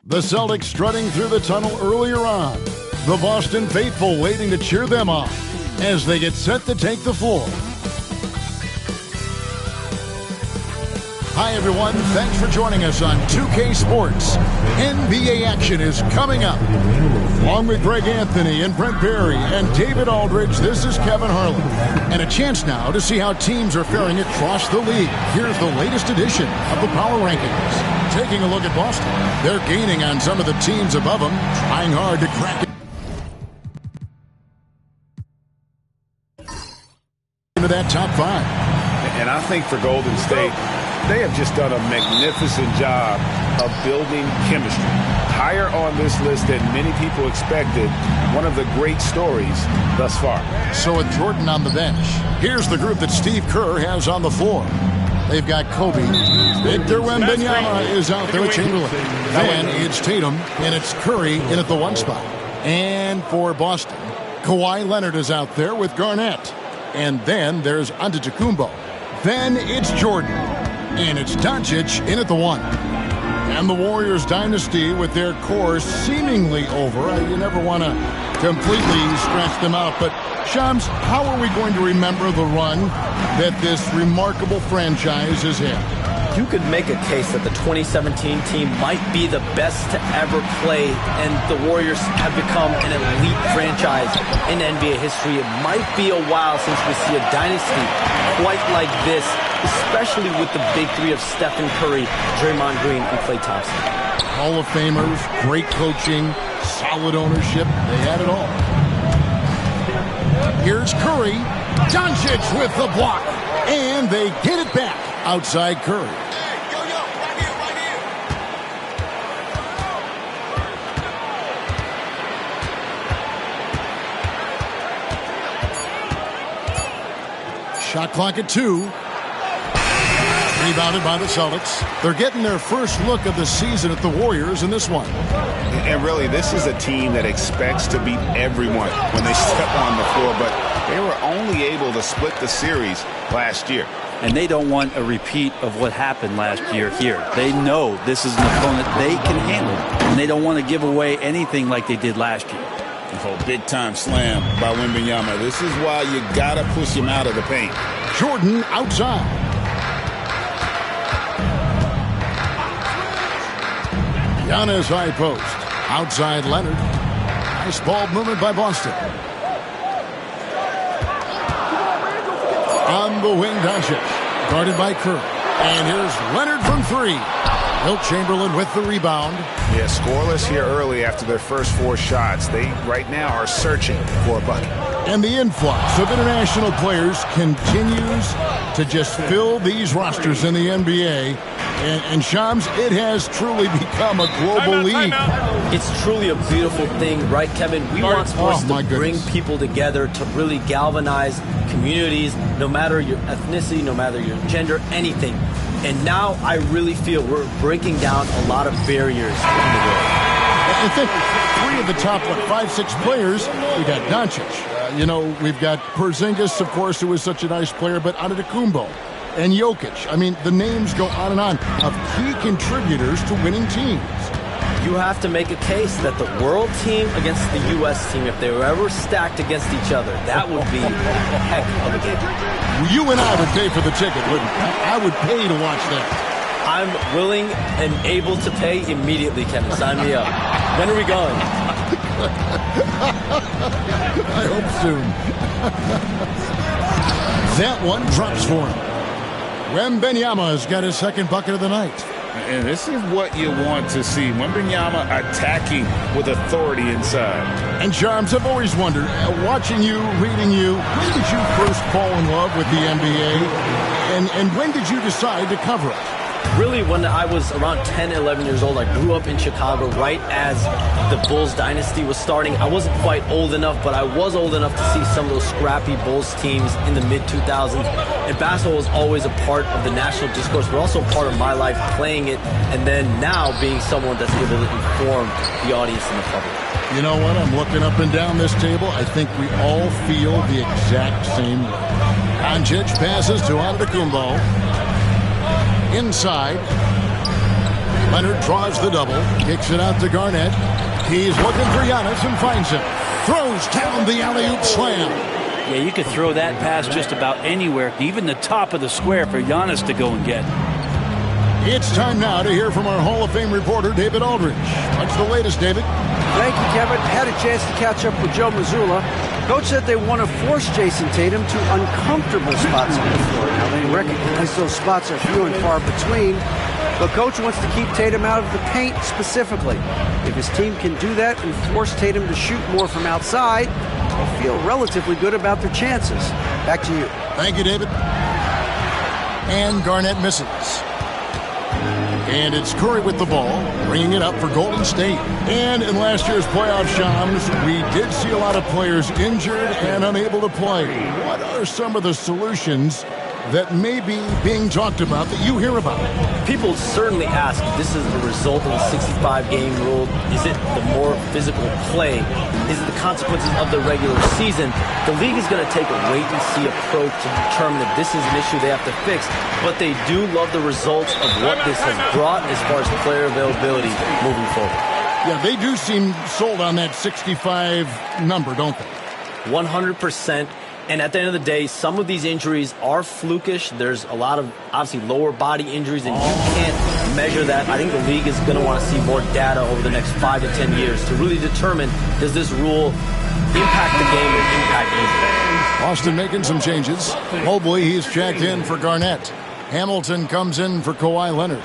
The Celtics strutting through the tunnel earlier on. The Boston faithful waiting to cheer them on as they get set to take the floor. Hi, everyone. Thanks for joining us on 2K Sports. NBA action is coming up. Along with Greg Anthony and Brent Barry and David Aldridge, this is Kevin Harlan. And a chance now to see how teams are faring across the league. Here's the latest edition of the Power Rankings. Taking a look at Boston. They're gaining on some of the teams above them, trying hard to crack it into that top 5. And I think for Golden State, they have just done a magnificent job of building chemistry. Higher on this list than many people expected. One of the great stories thus far. So with Jordan on the bench, here's the group that Steve Kerr has on the floor. They've got Kobe. Victor Wembanyama is out there with Chamberlain. Then it's Tatum, and it's Curry in at the 1 spot. And for Boston, Kawhi Leonard is out there with Garnett. And then there's Antetokounmpo. Then it's Jordan. And it's Doncic in at the 1. And the Warriors dynasty with their core seemingly over. You never want to completely scratch them out. But, Shams, how are we going to remember the run that this remarkable franchise has had? You could make a case that the 2017 team might be the best to ever play, and the Warriors have become an elite franchise in NBA history. It might be a while since we see a dynasty quite like this, especially with the big three of Stephen Curry, Draymond Green, and Klay Thompson. Hall of Famers, great coaching, solid ownership. They had it all. Here's Curry. Doncic with the block. And they get it back outside Curry. Shot clock at 2. Rebounded by the Celtics. They're getting their first look of the season at the Warriors in this one. And really, this is a team that expects to beat everyone when they step on the floor, but they were only able to split the series last year. And they don't want a repeat of what happened last year here. They know this is an opponent they can handle, and they don't want to give away anything like they did last year. Oh, big-time slam by Wembanyama. This is why you got to push him out of the paint. Jordan outside. Giannis high post. Outside Leonard. Nice ball movement by Boston. On the wing, Doncic. Guarded by Curry. And here's Leonard from 3. Wilt Chamberlain with the rebound. Yeah, scoreless here early after their first 4 shots. They, right now, are searching for a bucket. And the influx of international players continues to just fill these rosters in the NBA. And Shams, it has truly become a global league. It's truly a beautiful thing, right, Kevin? We want sports to bring people together, to really galvanize communities, no matter your ethnicity, no matter your gender, anything. And now I really feel we're breaking down a lot of barriers in the world. I think 3 of the top, 5-6 players, we got Doncic. We've got Porzingis, of course, who is such a nice player, but Antetokounmpo and Jokic. I mean, the names go on of key contributors to winning teams. You have to make a case that the world team against the U.S. team, if they were ever stacked against each other, that would be a heck of a game. You and I would pay for the ticket, wouldn't we? I would pay to watch that. I'm willing and able to pay immediately, Kevin. Sign me up. When are we going? I hope soon. That one drops for him. Wembanyama's got his second bucket of the night. And this is what you want to see. Wembanyama attacking with authority inside. And Shams, I've always wondered, watching you, reading you, when did you first fall in love with the NBA? And when did you decide to cover it? Really, when I was around 10, 11 years old, I grew up in Chicago right as the Bulls dynasty was starting. I wasn't quite old enough, but I was old enough to see some of those scrappy Bulls teams in the mid-2000s. And basketball was always a part of the national discourse, but also part of my life playing it, and then now being someone that's able to inform the audience and the public. You know what? I'm looking up and down this table. I think we all feel the exact same way. Doncic passes to Antetokounmpo. Inside. Leonard draws the double. Kicks it out to Garnett. He's looking for Giannis and finds him. Throws down the alley-oop slam. Yeah, you could throw that pass just about anywhere, even the top of the square for Giannis to go and get. It's time now to hear from our Hall of Fame reporter, David Aldridge. What's the latest, David? Thank you, Kevin. Had a chance to catch up with Joe Mazzulla. Coach said they want to force Jason Tatum to uncomfortable spots on the floor. Now, they recognize those spots are few and far between, but Coach wants to keep Tatum out of the paint specifically. If his team can do that and force Tatum to shoot more from outside, they'll feel relatively good about their chances. Back to you. Thank you, David. And Garnett misses. And it's Curry with the ball, bringing it up for Golden State. And in last year's playoff, Shams, we did see a lot of players injured and unable to play. What are some of the solutions that may be being talked about that you hear about? People certainly ask if this is the result of the 65-game rule. Is it the more physical play? Is it the consequences of the regular season? The league is going to take a wait-and-see approach to determine if this is an issue they have to fix, but they do love the results of what this has brought as far as player availability moving forward. Yeah, they do seem sold on that 65 number, don't they? 100%. And at the end of the day, some of these injuries are flukish. There's a lot of, obviously, lower body injuries, and you can't measure that. I think the league is going to want to see more data over the next 5 to 10 years to really determine, does this rule impact the game or impact anything? Austin making some changes. Mobley, he's checked in for Garnett. Hamilton comes in for Kawhi Leonard.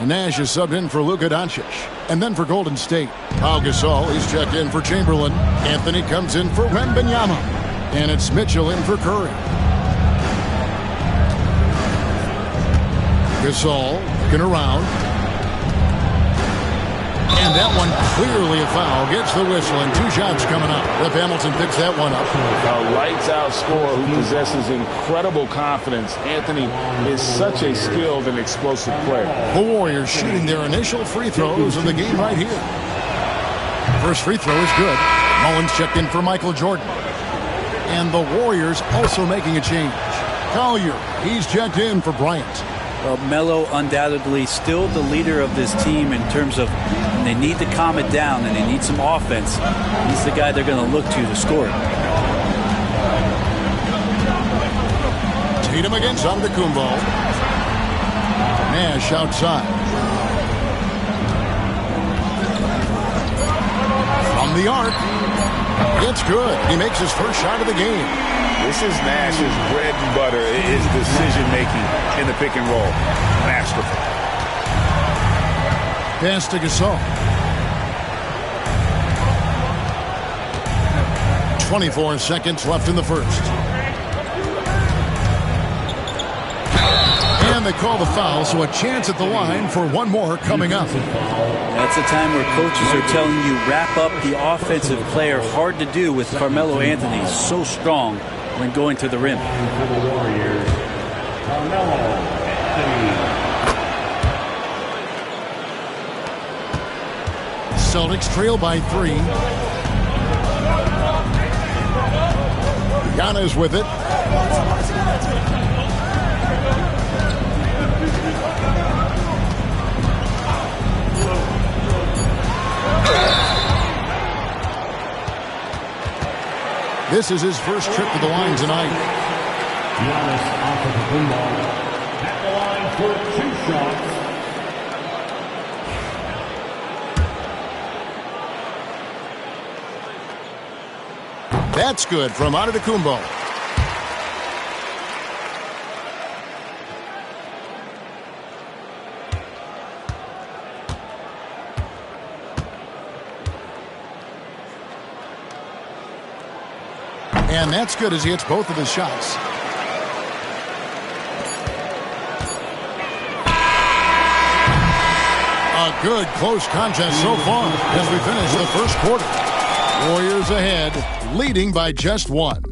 Nash is subbed in for Luka Doncic. And then for Golden State, Pau Gasol, he's checked in for Chamberlain. Anthony comes in for Wembanyama. And it's Mitchell in for Curry. Gasol looking around. And that one clearly a foul. Gets the whistle and 2 shots coming up. Rip Hamilton picks that one up. A lights-out scorer who possesses incredible confidence. Anthony is such a skilled and explosive player. The Warriors shooting their initial free throws of the game right here. First free throw is good. Mullins checked in for Michael Jordan. And the Warriors also making a change. Collier, he's checked in for Bryant. Well, Melo undoubtedly still the leader of this team in terms of when they need to calm it down and they need some offense. He's the guy they're going to look to score. Tatum against Antetokounmpo. Nash outside. From the arc. It's good. He makes his first shot of the game. This is Nash's bread and butter, his decision-making in the pick and roll. Masterful. Pass to Gasol. 24 seconds left in the first. And they call the foul, so a chance at the line for one more coming up. That's a time where coaches are telling you wrap up the offensive player. Hard to do with Carmelo Anthony. So strong when going to the rim. Celtics trail by 3. Giannis with it. This is his first trip to the line tonight. Giannis Antetokounmpo at the line for 2 shots. That's good from Antetokounmpo. And that's good as he hits both of his shots. A good close contest so far as we finish the first quarter. Warriors ahead, leading by just 1.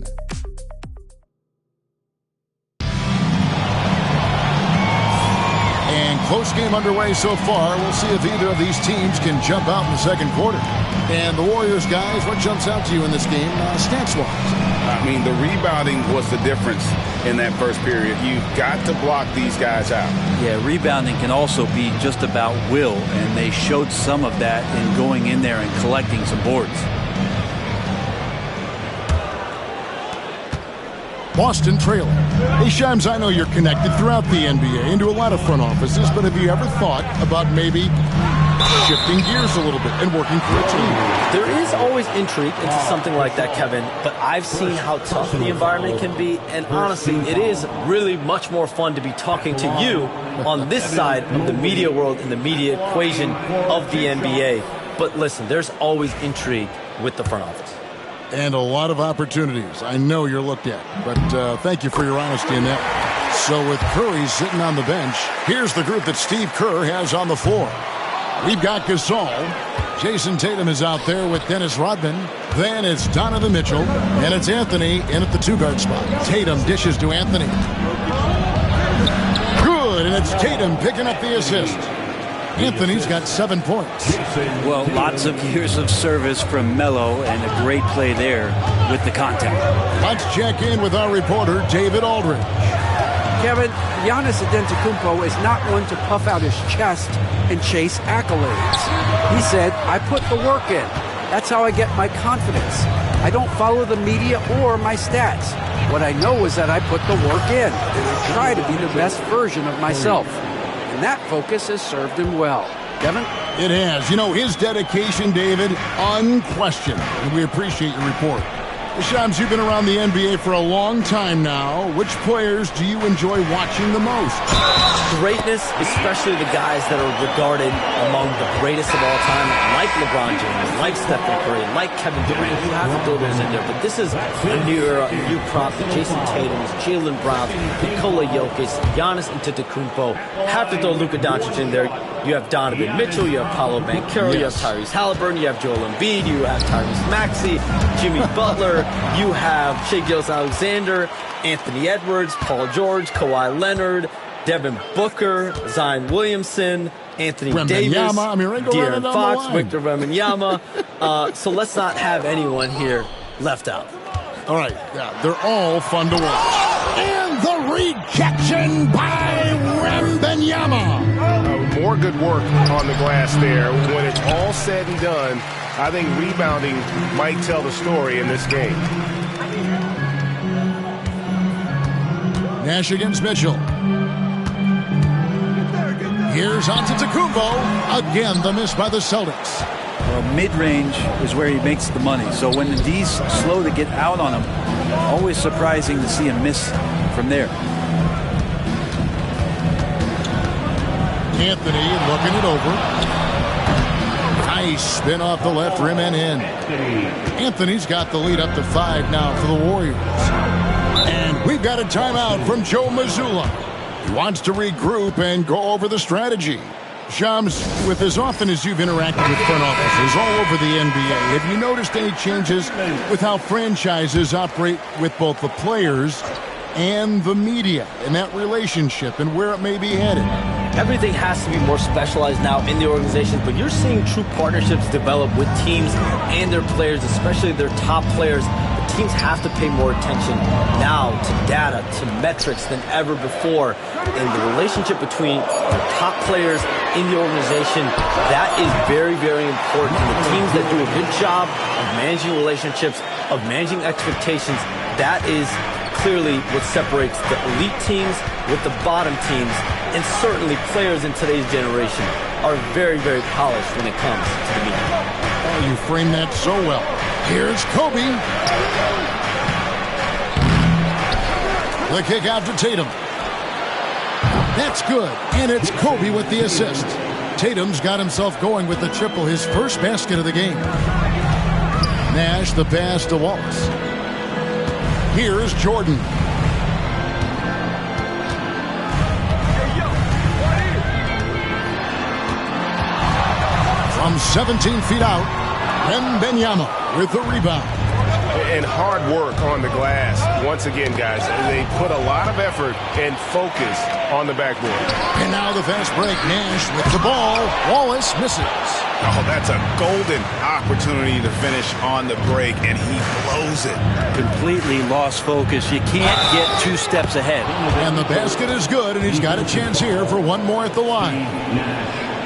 And close game underway so far. We'll see if either of these teams can jump out in the second quarter. And the Warriors, guys, what jumps out to you in this game stats-wise? I mean, the rebounding was the difference in that first period. You've got to block these guys out. Yeah, rebounding can also be just about will, and they showed some of that in going in there and collecting some boards. Boston trailing. Hey, Shams, I know you're connected throughout the NBA into a lot of front offices, but have you ever thought about maybe shifting gears a little bit and working for a team? There is always intrigue into something like that, Kevin, but I've seen how tough the environment can be, and honestly, it is really much more fun to be talking to you on this side of the media world and the media equation of the NBA. But listen, there's always intrigue with the front office. And a lot of opportunities. I know you're looked at, but thank you for your honesty in that. So with Curry sitting on the bench, here's the group that Steve Kerr has on the floor. We've got Gasol. Jason Tatum is out there with Dennis Rodman. Then it's Donovan Mitchell, and it's Anthony in at the two-guard spot. Tatum dishes to Anthony. Good, and it's Tatum picking up the assist. Anthony's got 7 points. Well, lots of years of service from Melo and a great play there with the contact. Let's check in with our reporter, David Aldridge. Kevin, Giannis Antetokounmpo is not one to puff out his chest and chase accolades. He said, I put the work in. That's how I get my confidence. I don't follow the media or my stats. What I know is that I put the work in, and I try to be the best version of myself. And that focus has served him well. Kevin? It has. You know, his dedication, David, unquestioned. And we appreciate your report. Shams, you've been around the NBA for a long time now. Which players do you enjoy watching the most? Greatness, especially the guys that are regarded among the greatest of all time, like LeBron James, like Stephen Curry, like Kevin Durant. You have to throw those in there. But this is a new era, a new crop. Jason Tatum's, Jaylen Brown, Nikola Jokic, Giannis Antetokounmpo. Have to throw Luka Doncic in there. You have Donovan Mitchell, you have Paolo Banchero, you have Tyrese Halliburton, you have Joel Embiid, you have Tyrese Maxey, Jimmy Butler, you have Shai Gilgeous-Alexander, Anthony Edwards, Paul George, Kawhi Leonard, Devin Booker, Zion Williamson, Anthony Davis, De'Aaron Fox, Victor Wembanyama. So let's not have anyone here left out. All right, yeah, they're all fun to watch. And the rejection by Wembanyama. More good work on the glass there. When it's all said and done, I think rebounding might tell the story in this game. Nash against Mitchell. Here's Antetokounmpo. Again, the miss by the Celtics. Well, mid-range is where he makes the money. So when the D's slow to get out on him, always surprising to see him miss from there. Anthony looking it over. Nice spin off the left rim and in. Anthony's got the lead up to 5 now for the Warriors. And we've got a timeout from Joe Mazzulla. He wants to regroup and go over the strategy. Shams, with as often as you've interacted with front offices all over the NBA, have you noticed any changes with how franchises operate with both the players and the media and that relationship and where it may be headed? Everything has to be more specialized now in the organizations, but you're seeing true partnerships develop with teams and their players, especially their top players. The teams have to pay more attention now to data, to metrics than ever before. And the relationship between the top players in the organization, that is very, very important. And the teams that do a good job of managing relationships, of managing expectations, that is clearly what separates the elite teams with the bottom teams. And certainly players in today's generation are very, very polished when it comes to the media. Oh, you framed that so well. Here's Kobe. The kick out to Tatum. That's good. And it's Kobe with the assist. Tatum's got himself going with the triple, his first basket of the game. Nash the pass to Wallace. Here's Jordan. From 17 feet out, Wembanyama with the rebound. and hard work on the glass. Once again, guys, they put a lot of effort and focus on the backboard. And now the fast break. Nash with the ball. Wallace misses. Oh, that's a golden opportunity to finish on the break, and he blows it. Completely lost focus. You can't get 2 steps ahead. And the basket is good, and he's got a chance here for one more at the line.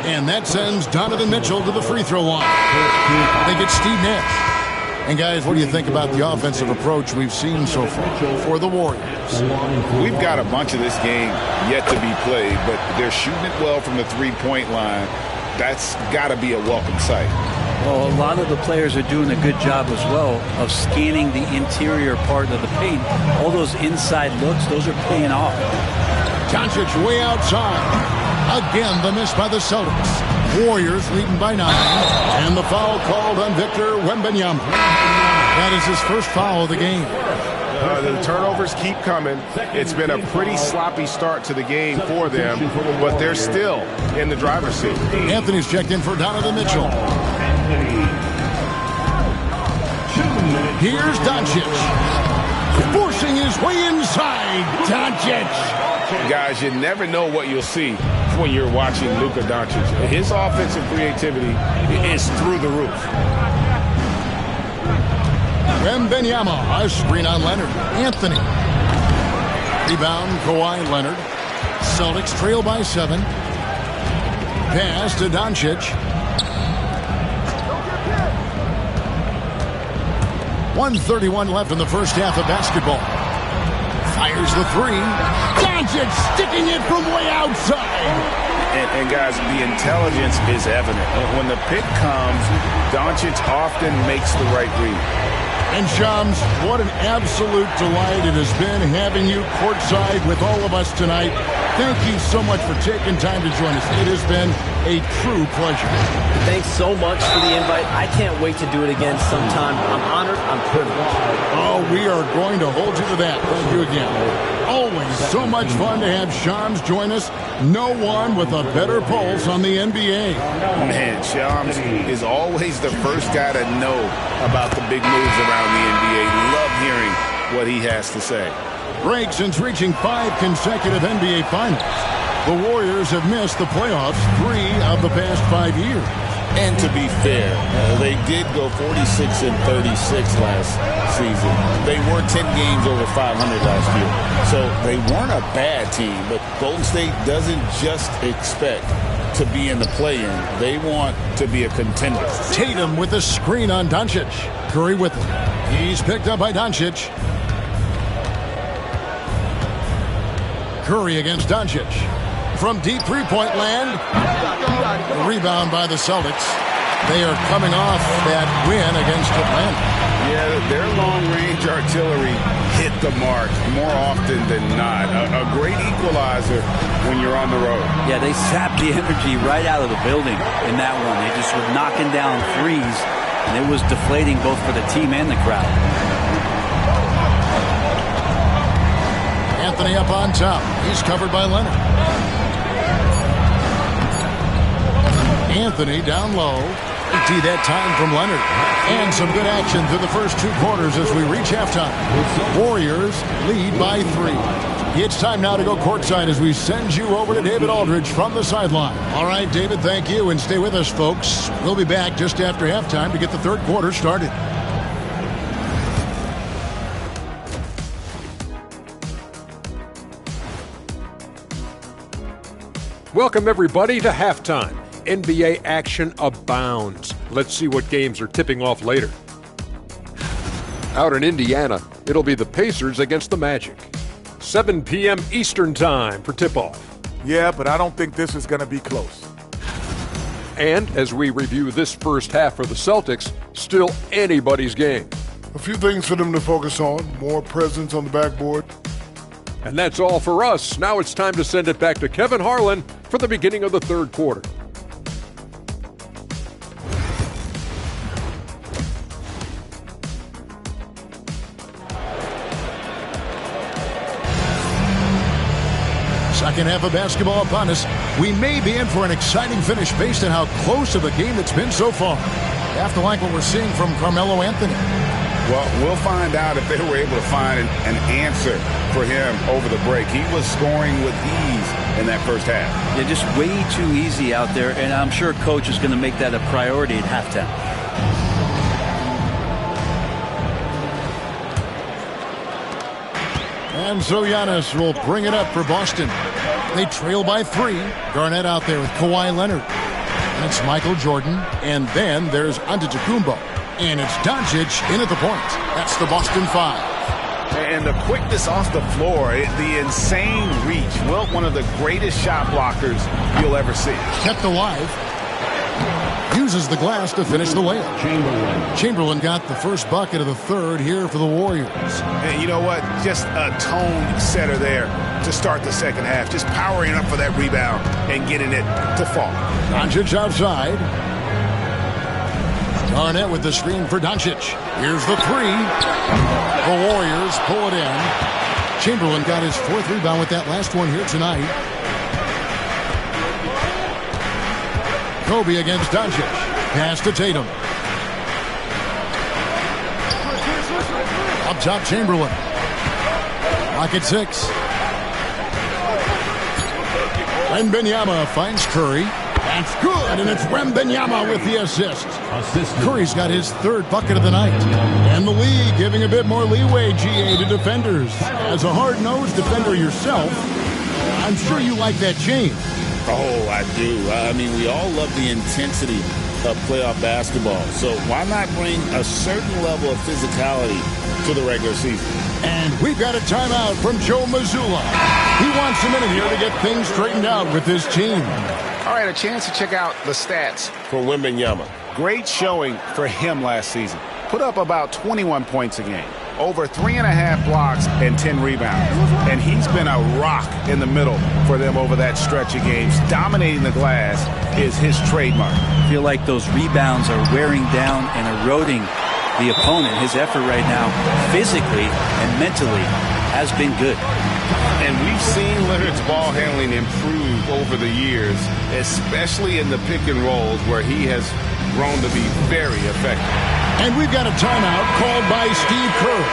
And that sends Donovan Mitchell to the free throw line. I think it's Steve Nash. And guys, what do you think about the offensive approach we've seen so far for the Warriors? We've got a bunch of this game yet to be played, but they're shooting it well from the three-point line. That's got to be a welcome sight. Well, a lot of the players are doing a good job as well of scanning the interior part of the paint. All those inside looks, those are paying off. Doncic way outside. Again, the miss by the Celtics. Warriors leading by 9. And the foul called on Victor Wembanyama. That is his first foul of the game. The turnovers keep coming. It's been a pretty sloppy start to the game for them, but they're still in the driver's seat. Anthony's checked in for Donovan Mitchell. Here's Doncic. Forcing his way inside. Doncic. Guys, you never know what you'll see when you're watching Luka Doncic. His offensive creativity is through the roof. Wembanyama, a screen on Leonard. Anthony. Rebound, Kawhi Leonard. Celtics trail by 7. Pass to Doncic. 1:31 left in the first half of basketball. Fires the 3. Doncic sticking it from way outside. And guys, the intelligence is evident. When the pick comes, Doncic often makes the right read. And Shams, what an absolute delight it has been having you courtside with all of us tonight. Thank you so much for taking time to join us. It has been a true pleasure. Thanks so much for the invite. I can't wait to do it again sometime. I'm honored. I'm privileged. Oh, we are going to hold you to that. Thank you again. Always so much fun to have Shams join us. No one with a better pulse on the NBA. Man, Shams is always the first guy to know about the big moves around the NBA. Love hearing what he has to say. Greg, since reaching 5 consecutive NBA Finals, the Warriors have missed the playoffs 3 of the past 5 years. And to be fair, they did go 46-36 last season. They were 10 games over 500 last year. So they weren't a bad team, but Golden State doesn't just expect to be in the play-in. They want to be a contender. Tatum with a screen on Doncic. Curry with it. He's picked up by Doncic. Curry against Doncic. From deep three-point land. The rebound by the Celtics. They are coming off that win against Atlanta. Yeah, their long-range artillery hit the mark more often than not. A great equalizer when you're on the road. Yeah, they sapped the energy right out of the building in that one. They just were knocking down threes, and it was deflating both for the team and the crowd. Anthony up on top. He's covered by Leonard. Anthony down low. Empty that time from Leonard. And some good action through the first 2 quarters as we reach halftime. Warriors lead by 3. It's time now to go courtside as we send you over to David Aldridge from the sideline. All right, David, thank you, and stay with us, folks. We'll be back just after halftime to get the third quarter started. Welcome, everybody, to halftime. NBA action abounds. Let's see what games are tipping off later. Out in Indiana, it'll be the Pacers against the Magic. 7 p.m. Eastern Time for tip-off. Yeah, but I don't think this is going to be close. And as we review this first half for the Celtics, still anybody's game. A few things for them to focus on. More presence on the backboard. And that's all for us. Now it's time to send it back to Kevin Harlan for the beginning of the third quarter. Second half of basketball upon us. We may be in for an exciting finish based on how close of a game it's been so far. You have to like what we're seeing from Carmelo Anthony. Well, we'll find out if they were able to find an answer for him over the break. He was scoring with ease in that first half. Yeah, just way too easy out there, and I'm sure Coach is going to make that a priority at halftime. And so Giannis will bring it up for Boston. They trail by 3. Garnett out there with Kawhi Leonard. And it's Michael Jordan. And then there's Antetokounmpo. And it's Doncic in at the point. That's the Boston 5. And the quickness off the floor, the insane reach. Well, one of the greatest shot blockers you'll ever see. Kept alive. Uses the glass to finish the layup. Chamberlain got the first bucket of the third here for the Warriors. And you know what? Just a tone setter there to start the second half. Just powering up for that rebound and getting it to fall. Doncic outside. Garnett with the screen for Doncic. Here's the 3. The Warriors pull it in. Chamberlain got his 4th rebound with that last one here tonight. Kobe against Doncic. Pass to Tatum. Up top, Chamberlain. Rocket 6. Wembanyama finds Curry. That's good, and it's Wembanyama with the assist. Curry's got his 3rd bucket of the night. And the league giving a bit more leeway, GA, to defenders. As a hard-nosed defender yourself, I'm sure you like that change. Oh, I do. I mean, we all love the intensity of playoff basketball. So why not bring a certain level of physicality to the regular season? And we've got a timeout from Joe Mazzulla. He wants a minute here to get things straightened out with his team. All right, a chance to check out the stats for Wembanyama. Great showing for him last season. Put up about 21 points a game. Over 3.5 blocks and 10 rebounds. And he's been a rock in the middle for them over that stretch of games. Dominating the glass is his trademark. I feel like those rebounds are wearing down and eroding the opponent. His effort right now, physically and mentally, has been good. And we've seen Leonard's ball handling improve over the years, especially in the pick and rolls where he has grown to be very effective. And we've got a timeout called by Steve Kerr.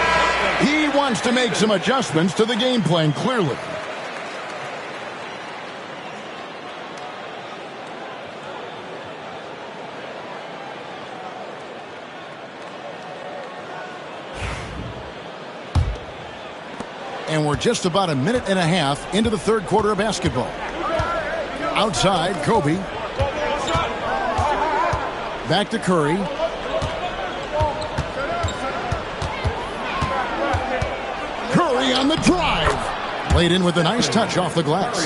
He wants to make some adjustments to the game plan, clearly. And we're just about a minute and a half into the 3rd quarter of basketball. Outside, Kobe. Back to Curry. Curry on the drive. Laid in with a nice touch off the glass.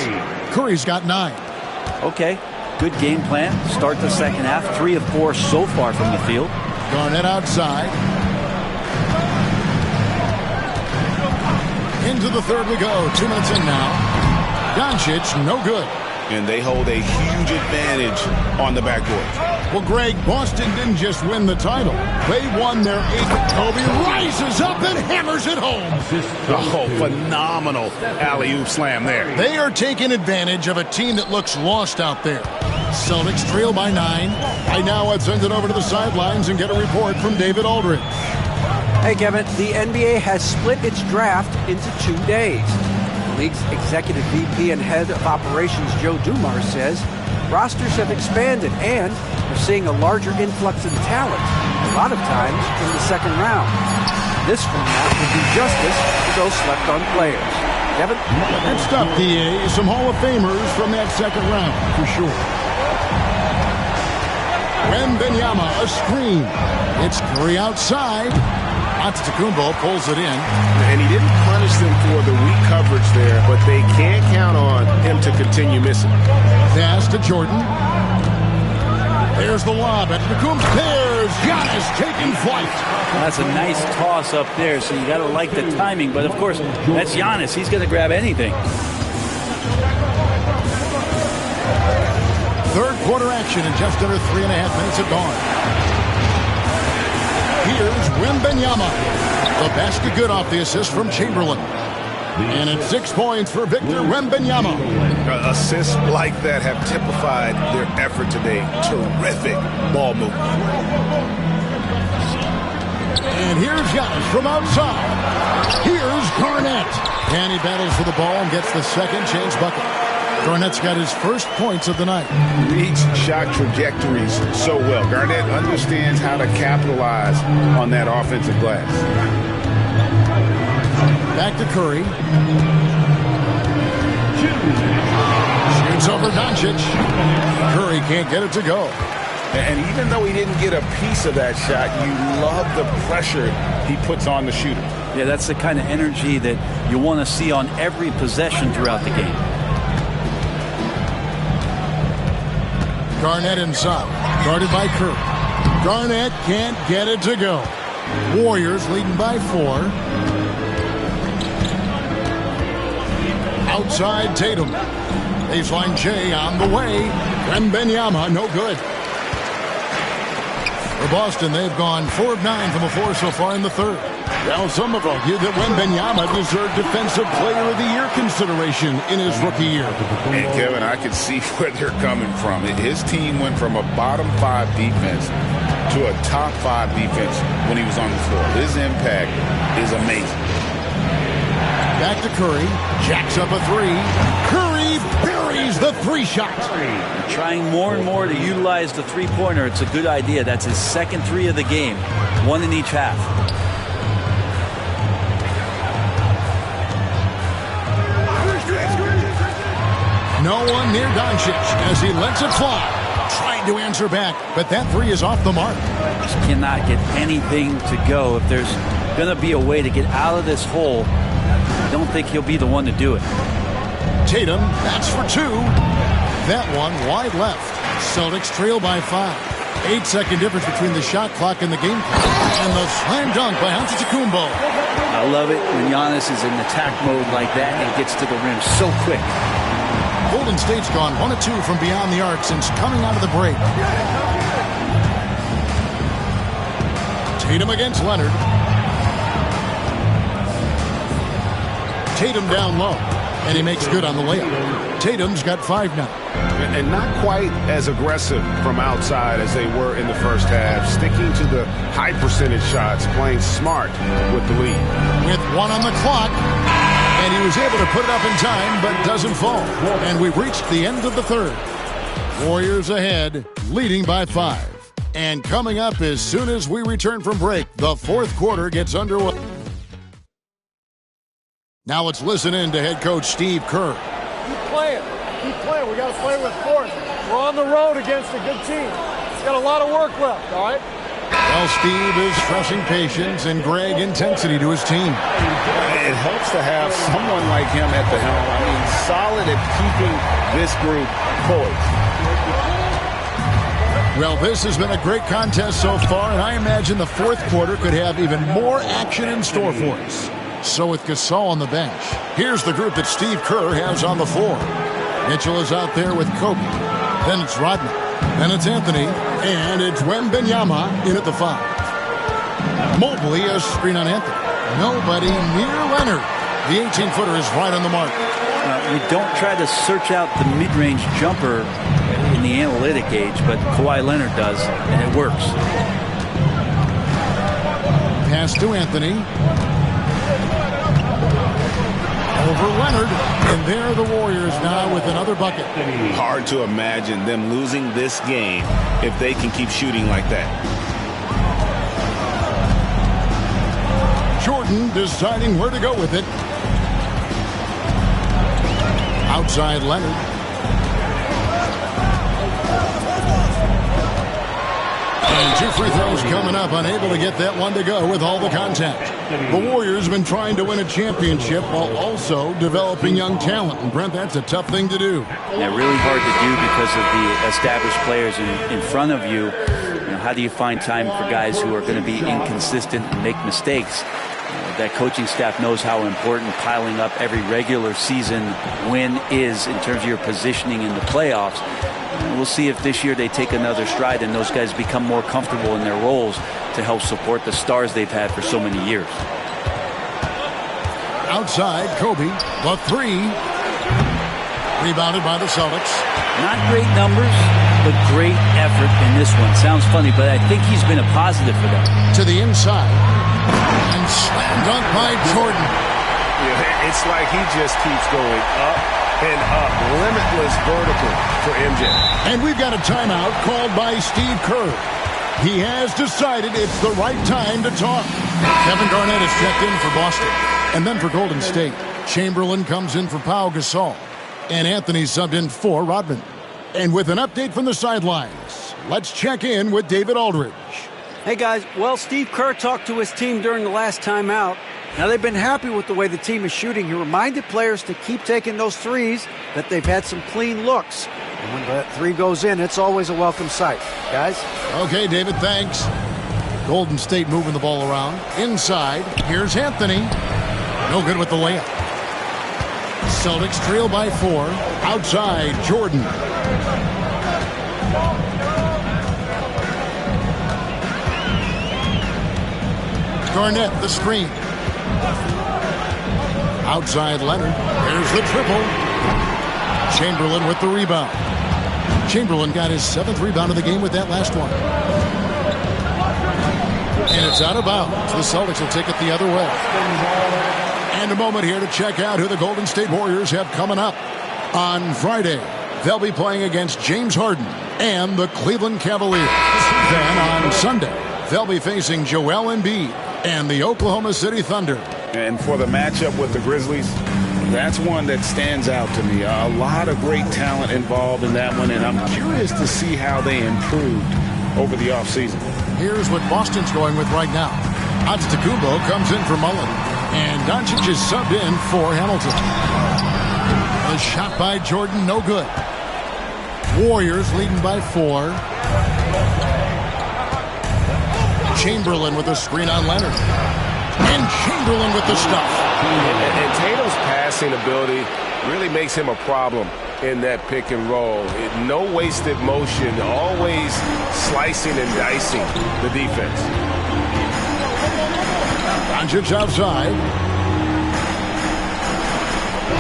Curry's got 9. Okay, good game plan. Start the second half. 3 of 4 so far from the field. Garnett outside. Into the 3rd we go. 2 minutes in now. Doncic, no good. And they hold a huge advantage on the backboard. Well, Greg, Boston didn't just win the title. They won their 8th. Kobe rises up and hammers it home. Oh, phenomenal alley-oop slam there. They are taking advantage of a team that looks lost out there. Celtics trail by 9. Right now, let's send it over to the sidelines and get a report from David Aldridge. Hey, Kevin, the NBA has split its draft into 2 days. The league's executive VP and head of operations, Joe Dumars, says rosters have expanded and are seeing a larger influx in talent, a lot of times in the second round. This format would do justice to those slept-on players. Kevin? Next up, DA, some Hall of Famers from that second round, for sure. Wembanyama, a screen. It's Curry outside. Antetokounmpo pulls it in. And he didn't punish them for the weak coverage there, but they can't count on him to continue missing. Pass to Jordan. There's the lob. Antetokounmpo. There's Giannis taking flight. That's a nice toss up there, so you got to like the timing. But, of course, that's Giannis. He's going to grab anything. 3rd quarter action in just under 3.5 minutes have gone. Here's Wembanyama. The basket good off the assist from Chamberlain. And it's 6 points for Victor Wembanyama. Assists like that have typified their effort today. Terrific ball movement. And here's Giannis from outside. Here's Garnett. And he battles for the ball and gets the second chance bucket. Garnett's got his first points of the night. Reads shot trajectories so well. Garnett understands how to capitalize on that offensive glass. Back to Curry. Shoots over Doncic. Curry can't get it to go. And even though he didn't get a piece of that shot, you love the pressure he puts on the shooter. Yeah, that's the kind of energy that you want to see on every possession throughout the game. Garnett inside, guarded by Curry. Garnett can't get it to go. Warriors leading by 4. Outside Tatum. Baseline J on the way. Wembanyama, no good. For Boston, they've gone 4 of 9 from the floor so far in the third. Now, some have argued that Wembanyama deserved Defensive Player of the Year consideration in his rookie year. And, Kevin, I can see where they're coming from. His team went from a bottom 5 defense to a top 5 defense when he was on the floor. His impact is amazing. Back to Curry. Jacks up a 3. Curry buries the 3-shot. Trying more and more to utilize the three-pointer. It's a good idea. That's his second 3 of the game. 1 in each half. No one near Doncic as he lets it fly. Trying to answer back, but that 3 is off the mark. Just cannot get anything to go. If there's going to be a way to get out of this hole, I don't think he'll be the one to do it. Tatum, that's for 2. That one wide left. Celtics trail by 5. 8-second difference between the shot clock and the game clock. And the slam dunk by Antetokounmpo. I love it when Giannis is in attack mode like that and gets to the rim so quick. Golden State's gone 1 of 2 from beyond the arc since coming out of the break. Tatum against Leonard. Tatum down low, and he makes good on the layup. Tatum's got 5 now. And not quite as aggressive from outside as they were in the first half, sticking to the high percentage shots, playing smart with the lead. With 1 on the clock, and he was able to put it up in time, but doesn't fall. And we've reached the end of the third. Warriors ahead, leading by 5. And coming up as soon as we return from break, the fourth quarter gets underway. Now let's listen in to head coach Steve Kerr. Keep playing. Keep playing. We got to play with force. We're on the road against a good team. It's got a lot of work left, all right? Well, Steve is stressing patience and Greg intensity to his team. It helps to have someone like him at the helm. I mean, solid at keeping this group poised. Well, this has been a great contest so far, and I imagine the fourth quarter could have even more action in store for us. So with Gasol on the bench, here's the group that Steve Kerr has on the floor. Mitchell is out there with Kobe. Then it's Rodman. Then it's Anthony. And it's Wembanyama in at the 5. Mobley, a screen on Anthony. Nobody near Leonard. The 18-footer is right on the mark. You don't try to search out the mid-range jumper in the analytic age, but Kawhi Leonard does, and it works. Pass to Anthony. Over Leonard, and there the Warriors now with another bucket. Hard to imagine them losing this game if they can keep shooting like that. Jordan deciding where to go with it. Outside Leonard. And 2 free throws coming up, unable to get that one to go with all the contact. The Warriors have been trying to win a championship while also developing young talent. And Brent, that's a tough thing to do. Yeah, really hard to do because of the established players in front of you. You know, how do you find time for guys who are going to be inconsistent and make mistakes? That coaching staff knows how important piling up every regular season win is in terms of your positioning in the playoffs. We'll see if this year they take another stride and those guys become more comfortable in their roles to help support the stars they've had for so many years. Outside, Kobe, the 3. Rebounded by the Celtics. Not great numbers, but great effort in this one. Sounds funny, but I think he's been a positive for them. To the inside. by Jordan. Yeah, it's like he just keeps going up and up. Limitless vertical for MJ. And we've got a timeout called by Steve Kerr. He has decided it's the right time to talk. Kevin Garnett is checked in for Boston. And then for Golden State, Chamberlain comes in for Pau Gasol. And Anthony subbed in for Rodman. And with an update from the sidelines, let's check in with David Aldridge. Hey, guys. Well, Steve Kerr talked to his team during the last timeout. Now, they've been happy with the way the team is shooting. He reminded players to keep taking those threes, that they've had some clean looks. And when that three goes in, it's always a welcome sight. Guys? Okay, David, thanks. Golden State moving the ball around. Inside, here's Anthony. No good with the layup. Celtics trail by 4. Outside, Jordan. Garnett, the screen. Outside Leonard. There's the triple. Chamberlain with the rebound. Chamberlain got his 7th rebound of the game with that last one. And it's out of bounds. The Celtics will take it the other way. And a moment here to check out who the Golden State Warriors have coming up. On Friday, they'll be playing against James Harden and the Cleveland Cavaliers. Then on Sunday, they'll be facing Joel Embiid and the Oklahoma City Thunder. And for the matchup with the Grizzlies, that's one that stands out to me. A lot of great talent involved in that one, and I'm curious to see how they improved over the offseason. Here's what Boston's going with right now. Antetokounmpo comes in for Mullen, and Doncic is subbed in for Hamilton. A shot by Jordan, no good. Warriors leading by 4. Chamberlain with a screen on Leonard. And Chamberlain with the stuff. And Tatum's passing ability really makes him a problem in that pick and roll. No wasted motion, always slicing and dicing the defense. Doncic outside.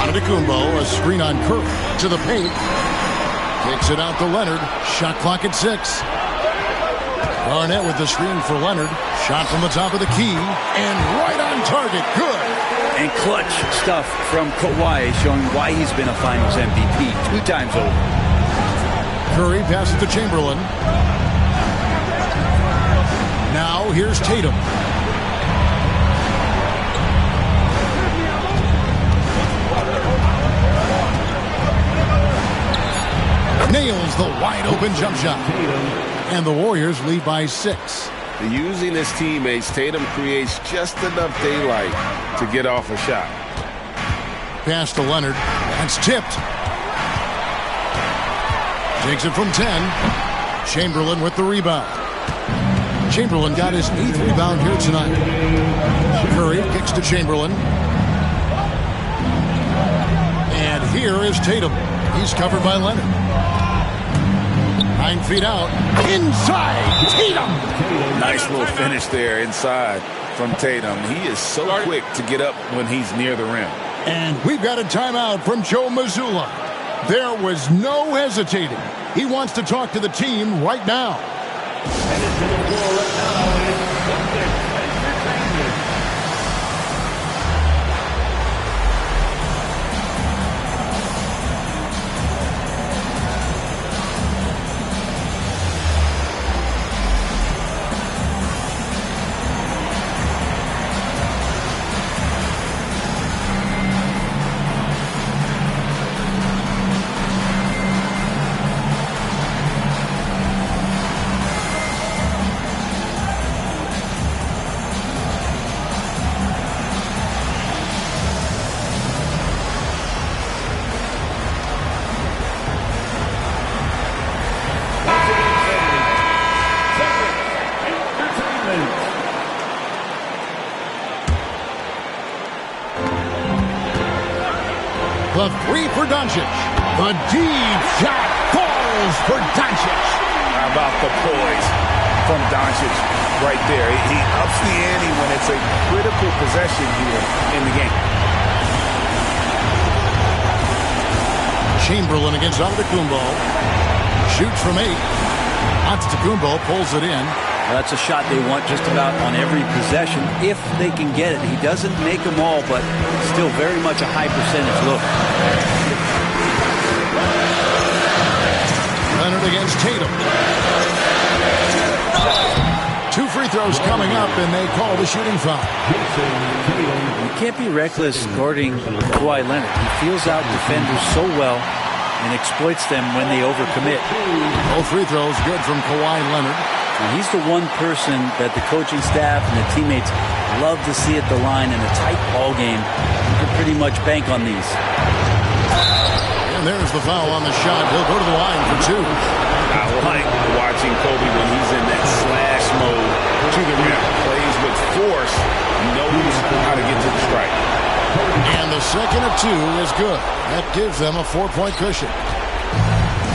Antetokounmpo, a screen on Curry to the paint. Takes it out to Leonard. Shot clock at 6. Garnett with the screen for Leonard. Shot from the top of the key. And right on target. Good. And clutch stuff from Kawhi, showing why he's been a Finals MVP 2 times over. Curry passes to Chamberlain. Now here's Tatum. Nails the wide open jump shot. And the Warriors lead by 6. Using his teammates, Tatum creates just enough daylight to get off a shot. Pass to Leonard. That's tipped. Takes it from 10. Chamberlain with the rebound. Chamberlain got his 8th rebound here tonight. Curry kicks to Chamberlain. And here is Tatum. He's covered by Leonard. 9 feet out. Inside. Tatum. Nice little finish there inside from Tatum. He is so quick to get up when he's near the rim. And we've got a timeout from Joe Mazzulla. There was no hesitating. He wants to talk to the team right now. The 3 for Doncic. The deep shot falls for Doncic. How about the poise from Doncic right there? He ups the ante when it's a critical possession here in the game. Chamberlain against Antetokounmpo. Shoots from 8. Antetokounmpo pulls it in. Well, that's a shot they want just about on every possession if they can get it. He doesn't make them all, but still very much a high percentage look. Leonard against Tatum. 2 free throws coming up, and they call the shooting foul. You can't be reckless guarding Kawhi Leonard. He feels out defenders so well and exploits them when they overcommit. Both free throws good from Kawhi Leonard. And he's the one person that the coaching staff and the teammates love to see at the line in a tight ball game. You can pretty much bank on these. And there's the foul on the shot. He'll go to the line for 2. I like watching Kobe when he's in that slash mode to the rim. Plays with force, knows how to get to the strike. And the second of 2 is good. That gives them a 4-point cushion.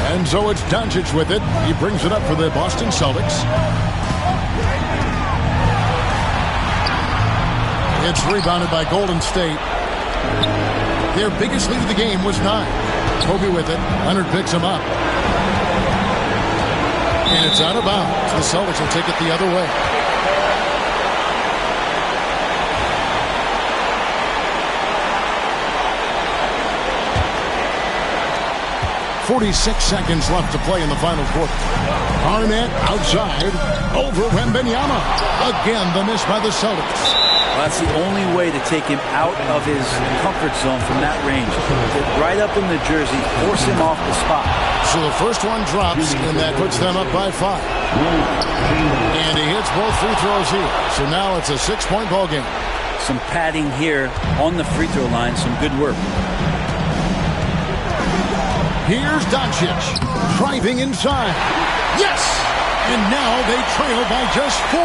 And so it's Doncic with it. He brings it up for the Boston Celtics. It's rebounded by Golden State. Their biggest lead of the game was 9. Kobe with it. Leonard picks him up. And it's out of bounds. The Celtics will take it the other way. 46 seconds left to play in the final quarter. Garnett outside over Wembanyama. Again, the miss by the Celtics. Well, that's the only way to take him out of his comfort zone from that range. Get right up in the jersey, force him off the spot. So the first one drops, and that puts them up by 5. And he hits both free throws here. So now it's a 6-point ball game. Some padding here on the free throw line. Some good work. Here's Doncic driving inside. Yes! And now they trail by just 4.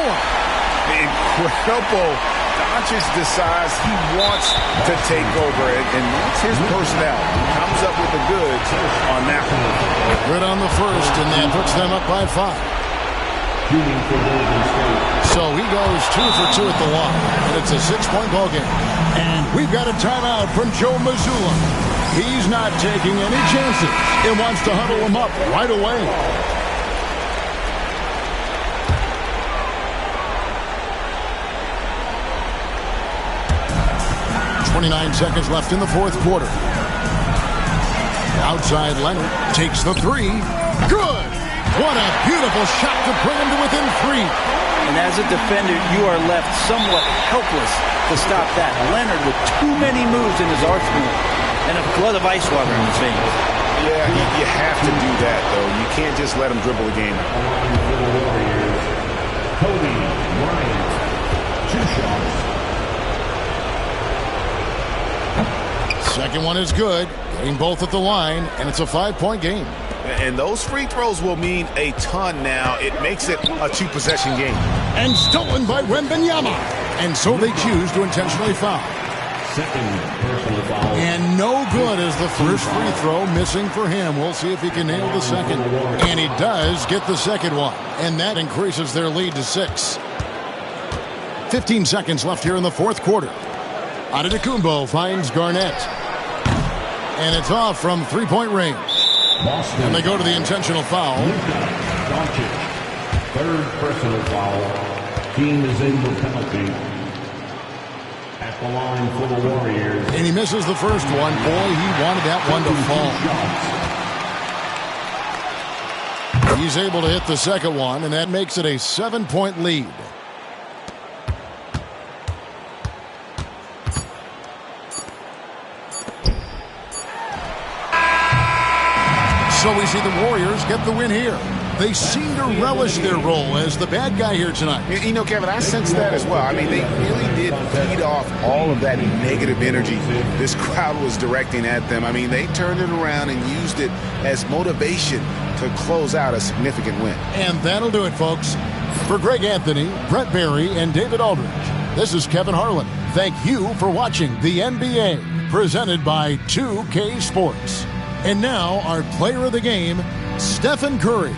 Incredible. Doncic decides he wants to take over it, and that's his personnel. He comes up with the goods on that one. Good on the first, and that puts them up by 5. So he goes 2 for 2 at the line, and it's a 6-point ball game. And we've got a timeout from Joe Mazzulla. He's not taking any chances. He wants to huddle him up right away. .29 seconds left in the fourth quarter. Outside Leonard takes the 3. Good! What a beautiful shot to bring him to within 3. And as a defender, you are left somewhat helpless to stop that. Leonard with too many moves in his arsenal. And a flood of ice water in his veins. Yeah, you have to do that, though. You can't just let him dribble the game. Kobe Bryant, 2 shots. Second one is good. Getting both at the line, and it's a 5-point game. And those free throws will mean a ton now. It makes it a 2-possession game. And stolen by Wembanyama. And so they choose to intentionally foul. Second personal foul. And no good as the first free throw missing for him. We'll see if he can nail the second. And he does get the second one. And that increases their lead to 6. 15 seconds left here in the fourth quarter. Antetokounmpo finds Garnett. And it's off from 3-point range. Boston. And they go to the intentional foul. Doncic. Third personal foul. Team is in the penalty. At the line for the Warriors. And he misses the first one. Boy, he wanted that one to fall. He's able to hit the second one, and that makes it a 7-point lead. So we see the Warriors get the win here. They seem to relish their role as the bad guy here tonight. You know, Kevin, I sense that as well. I mean, they really did feed off all of that negative energy this crowd was directing at them. I mean, they turned it around and used it as motivation to close out a significant win. And that'll do it, folks. For Greg Anthony, Brett Barry, and David Aldridge, this is Kevin Harlan. Thank you for watching the NBA, presented by 2K Sports. And now, our player of the game, Stephen Curry.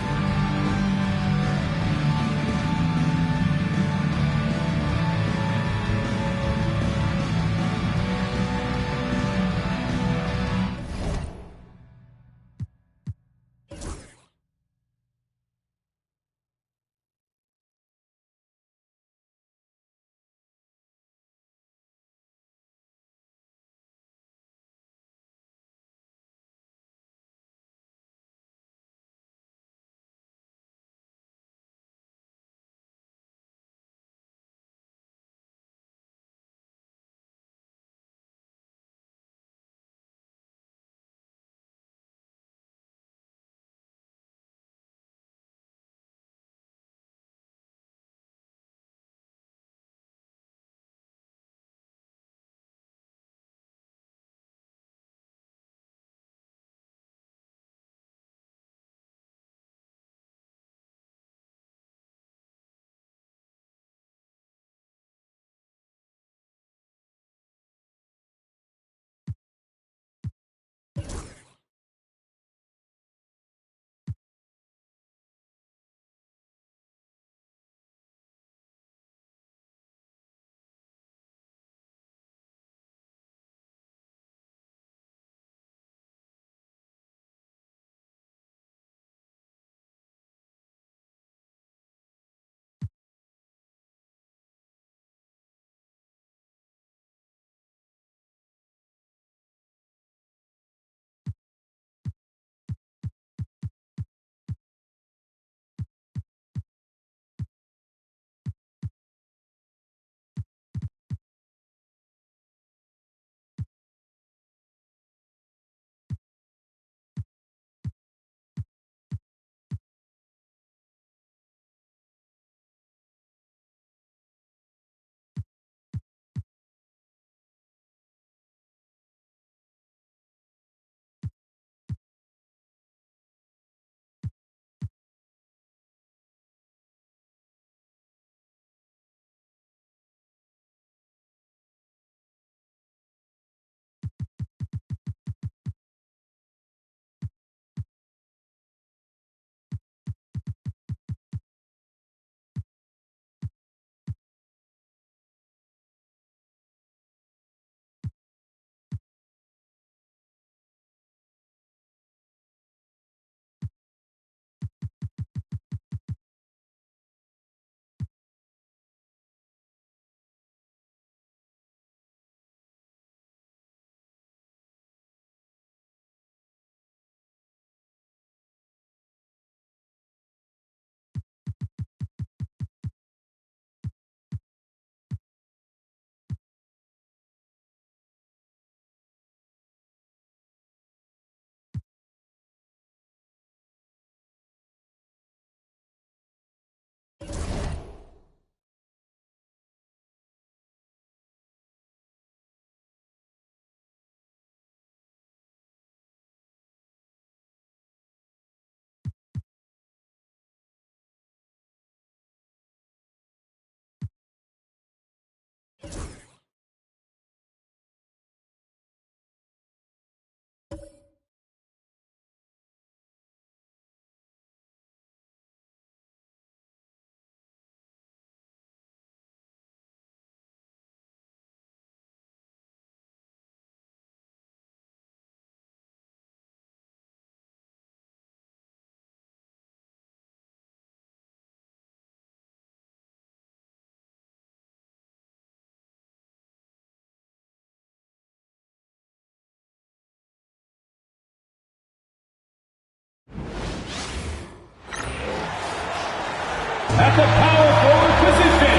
At the power forward position,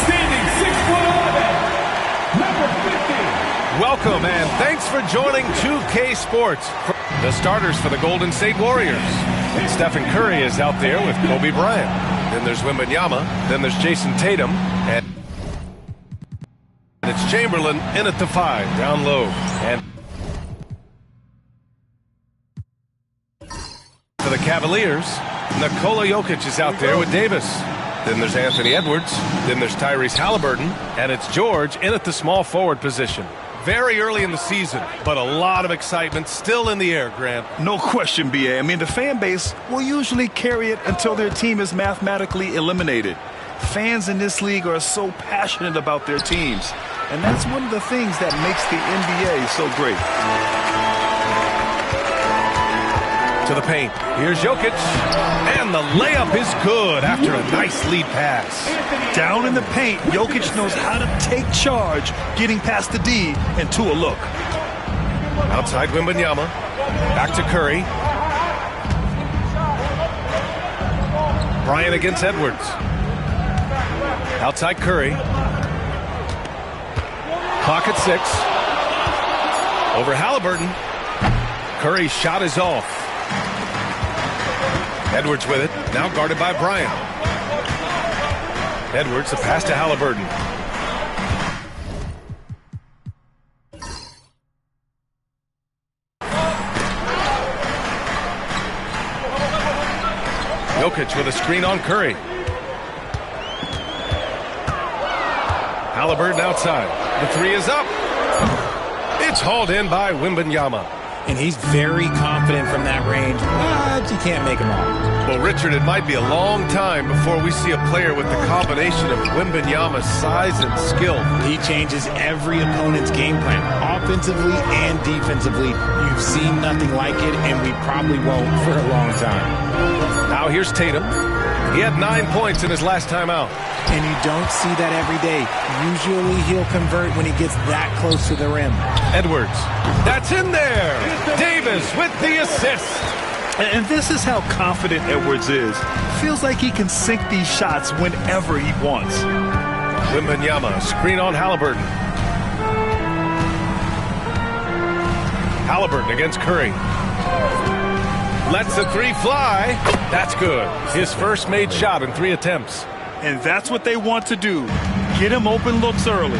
standing 6'11", number 50. Welcome and thanks for joining 2K Sports. The starters for the Golden State Warriors. Stephen Curry is out there with Kobe Bryant. Then there's Wembanyama. Then there's Jason Tatum. And it's Chamberlain in at the 5, down low. And for the Cavaliers, Nikola Jokic is out there with Davis. Then there's Anthony Edwards. Then there's Tyrese Halliburton. And it's George in at the small forward position. Very early in the season, but a lot of excitement still in the air, Grant. No question, B.A. I mean, the fan base will usually carry it until their team is mathematically eliminated. Fans in this league are so passionate about their teams, and that's one of the things that makes the NBA so great. To the paint. Here's Jokic. And the layup is good after a nice lead pass. Down in the paint, Jokic knows how to take charge, getting past the D and to a look. Outside Wembanyama. Back to Curry. Bryant against Edwards. Outside Curry. Clock at 6. Over Halliburton. Curry's shot is off. Edwards with it, now guarded by Bryant. Edwards, the pass to Halliburton. Jokic with a screen on Curry. Halliburton outside. The 3 is up. It's hauled in by Wembanyama. And he's very confident from that range, but you can't make him all. Well, Richard, it might be a long time before we see a player with the combination of Wembanyama's size and skill. He changes every opponent's game plan, offensively and defensively. You've seen nothing like it, and we probably won't for a long time. Now here's Tatum. He had 9 points in his last time out. And you don't see that every day. Usually he'll convert when he gets that close to the rim. Edwards. That's in there. Davis with the assist. And this is how confident Edwards is. Feels like he can sink these shots whenever he wants. Wembanyama, screen on Halliburton. Halliburton against Curry. Lets the 3 fly. That's good. His first made shot in 3 attempts. And that's what they want to do. Get him open looks early.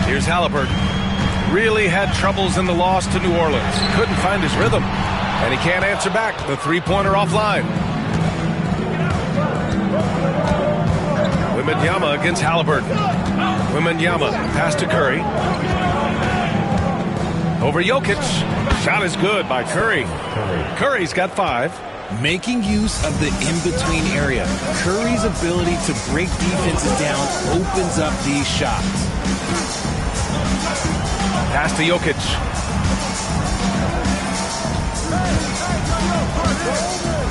Here's Halliburton. Really had troubles in the loss to New Orleans. Couldn't find his rhythm. And he can't answer back. The 3-pointer offline. Wembanyama against Halliburton. Wembanyama, pass to Curry. Over Jokic. Shot is good by Curry. Curry's got 5. Making use of the in-between area. Curry's ability to break defenses down opens up these shots. Pass to Jokic.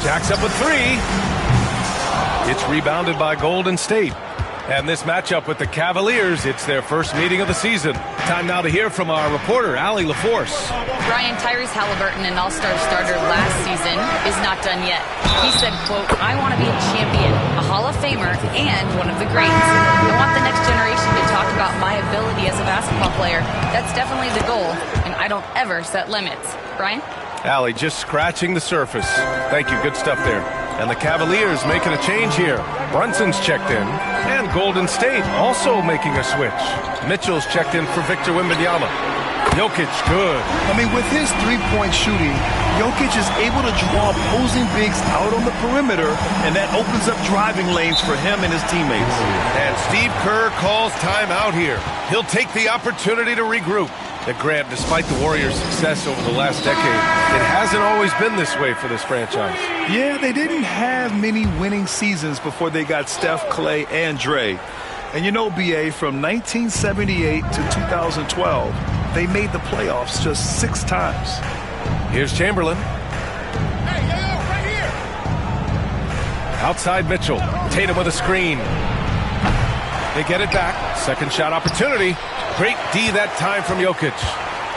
Jacks up with 3. It's rebounded by Golden State. And this matchup with the Cavaliers, it's their first meeting of the season. Time now to hear from our reporter, Allie LaForce. Brian, Tyrese Halliburton, an all-star starter last season, is not done yet. He said, quote, I want to be a champion, a Hall of Famer, and one of the greats. I want the next generation to talk about my ability as a basketball player. That's definitely the goal, and I don't ever set limits. Brian? Allie, just scratching the surface. Thank you. Good stuff there. And the Cavaliers making a change here. Brunson's checked in. And Golden State also making a switch. Mitchell's checked in for Victor Wembanyama. Jokic, good. I mean, with his three-point shooting, Jokic is able to draw opposing bigs out on the perimeter, and that opens up driving lanes for him and his teammates. And Steve Kerr calls timeout here. He'll take the opportunity to regroup. But Grant, despite the Warriors' success over the last decade, it hasn't always been this way for this franchise. Yeah, they didn't have many winning seasons before they got Steph, Clay, and Dre. And you know, B.A., from 1978 to 2012, they made the playoffs just 6 times. Here's Chamberlain. Right here. Outside Mitchell. Tatum with a screen. They get it back. Second shot opportunity. Great D that time from Jokic.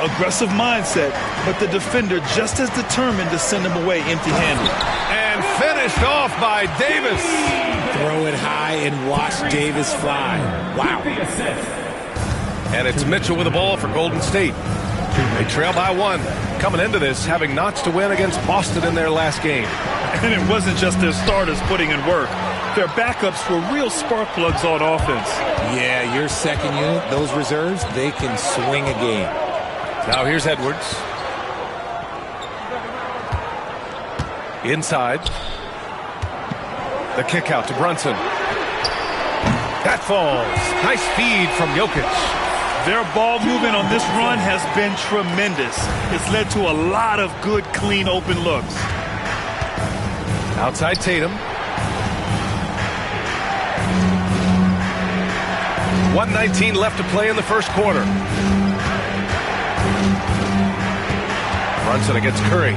Aggressive mindset, but the defender just as determined to send him away empty-handed. And finished off by Davis. Throw it high and watch Davis fly. Wow. And it's Mitchell with the ball for Golden State. They trail by 1. Coming into this, having notched to win against Boston in their last game. And it wasn't just their starters putting in work. Their backups were real spark plugs on offense. Yeah, your second unit, those reserves, they can swing a game. Now here's Edwards. Inside. The kick out to Brunson. That falls. Nice feed from Jokic. Their ball movement on this run has been tremendous. It's led to a lot of good, clean, open looks. Outside Tatum. 1:19 left to play in the first quarter. Brunson against Curry.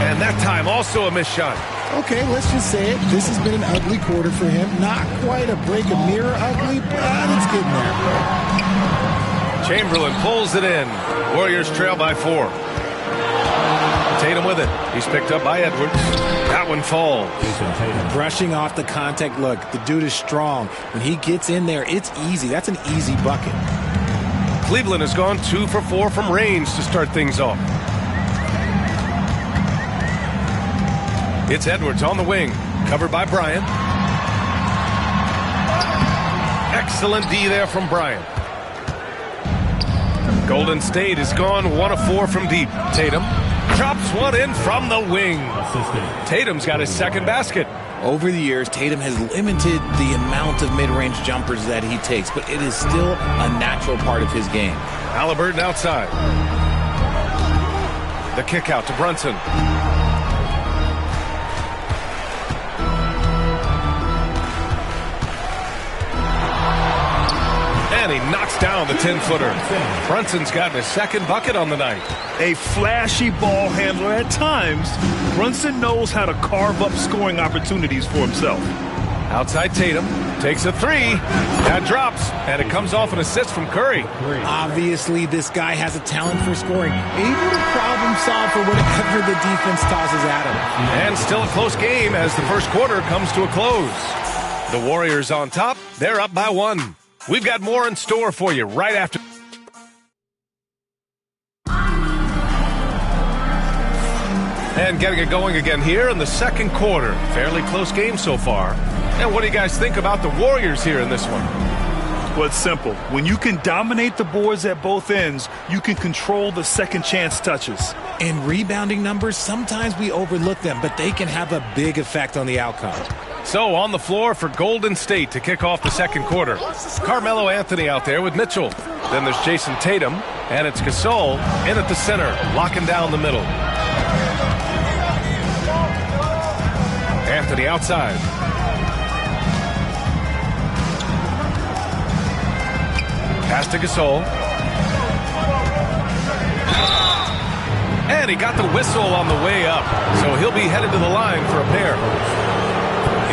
And that time also a missed shot. Okay, let's just say it. This has been an ugly quarter for him. Not quite a break a mirror ugly, but it's getting there. Chamberlain pulls it in. Warriors trail by 4. Tatum with it. He's picked up by Edwards. That one falls. Brushing off the contact. Look, the dude is strong. When he gets in there, it's easy. That's an easy bucket. Cleveland has gone 2 for 4 from range to start things off. It's Edwards on the wing, covered by Bryant. Excellent D there from Bryant. Golden State has gone 1 of 4 from deep. Tatum drops one in from the wing. Tatum's got his second basket. Over the years, Tatum has limited the amount of mid-range jumpers that he takes, but it is still a natural part of his game. Halliburton outside. The kick out to Brunson. And he knocks down the 10-footer. Brunson's gotten his second bucket on the night. A flashy ball handler at times, Brunson knows how to carve up scoring opportunities for himself. Outside Tatum, takes a 3. That drops, and it comes off an assist from Curry. Obviously, this guy has a talent for scoring. Able to problem solve for whatever the defense tosses at him. And still a close game as the first quarter comes to a close. The Warriors on top. They're up by 1. We've got more in store for you right after. And getting it going again here in the second quarter. Fairly close game so far. And what do you guys think about the Warriors here in this one? Well, it's simple. When you can dominate the boards at both ends, you can control the second chance touches. And rebounding numbers, sometimes we overlook them, but they can have a big effect on the outcome. So on the floor for Golden State to kick off the second quarter. Carmelo Anthony out there with Mitchell. Then there's Jason Tatum, and it's Gasol in at the center, locking down the middle. Anthony outside. Pass to Gasol. And he got the whistle on the way up, so he'll be headed to the line for a pair.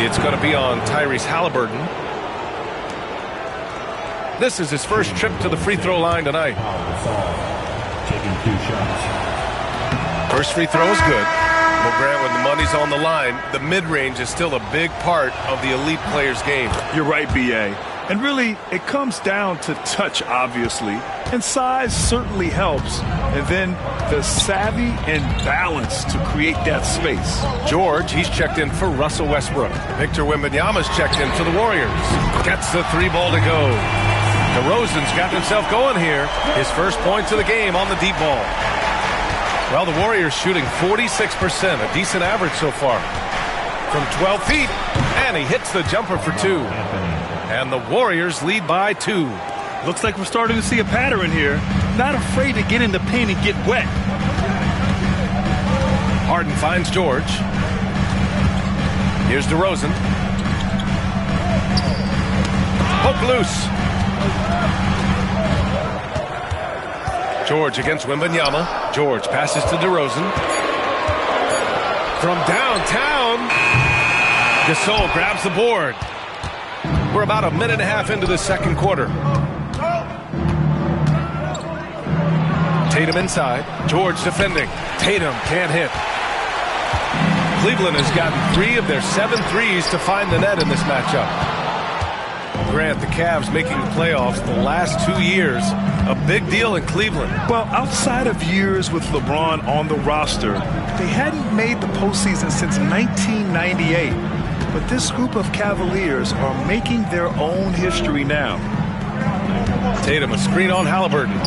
It's going to be on Tyrese Halliburton. This is his first trip to the free throw line tonight. Taking 2 shots. First free throw is good. Well, Grant, when the money's on the line, the mid-range is still a big part of the elite player's game. You're right, B.A. And really, it comes down to touch, obviously. And size certainly helps. And then the savvy and balance to create that space. George, he's checked in for Russell Westbrook. Victor Wembanyama's checked in for the Warriors. Gets the 3 ball to go. DeRozan's got himself going here. His first points of the game on the deep ball. Well, the Warriors shooting 46%, a decent average so far. From 12 feet, and he hits the jumper for 2. And the Warriors lead by 2. Looks like we're starting to see a pattern here. Not afraid to get in the paint and get wet. Harden finds George. Here's DeRozan. Poke loose. George against Wembanyama. George passes to DeRozan. From downtown, Gasol grabs the board. We're about a minute and a half into the second quarter. Tatum inside. George defending. Tatum can't hit. Cleveland has gotten 3 of their 7 threes to find the net in this matchup. Grant, the Cavs making the playoffs the last 2 years. A big deal in Cleveland. Well, outside of years with LeBron on the roster, they hadn't made the postseason since 1998. But this group of Cavaliers are making their own history now. Tatum, a screen on Halliburton.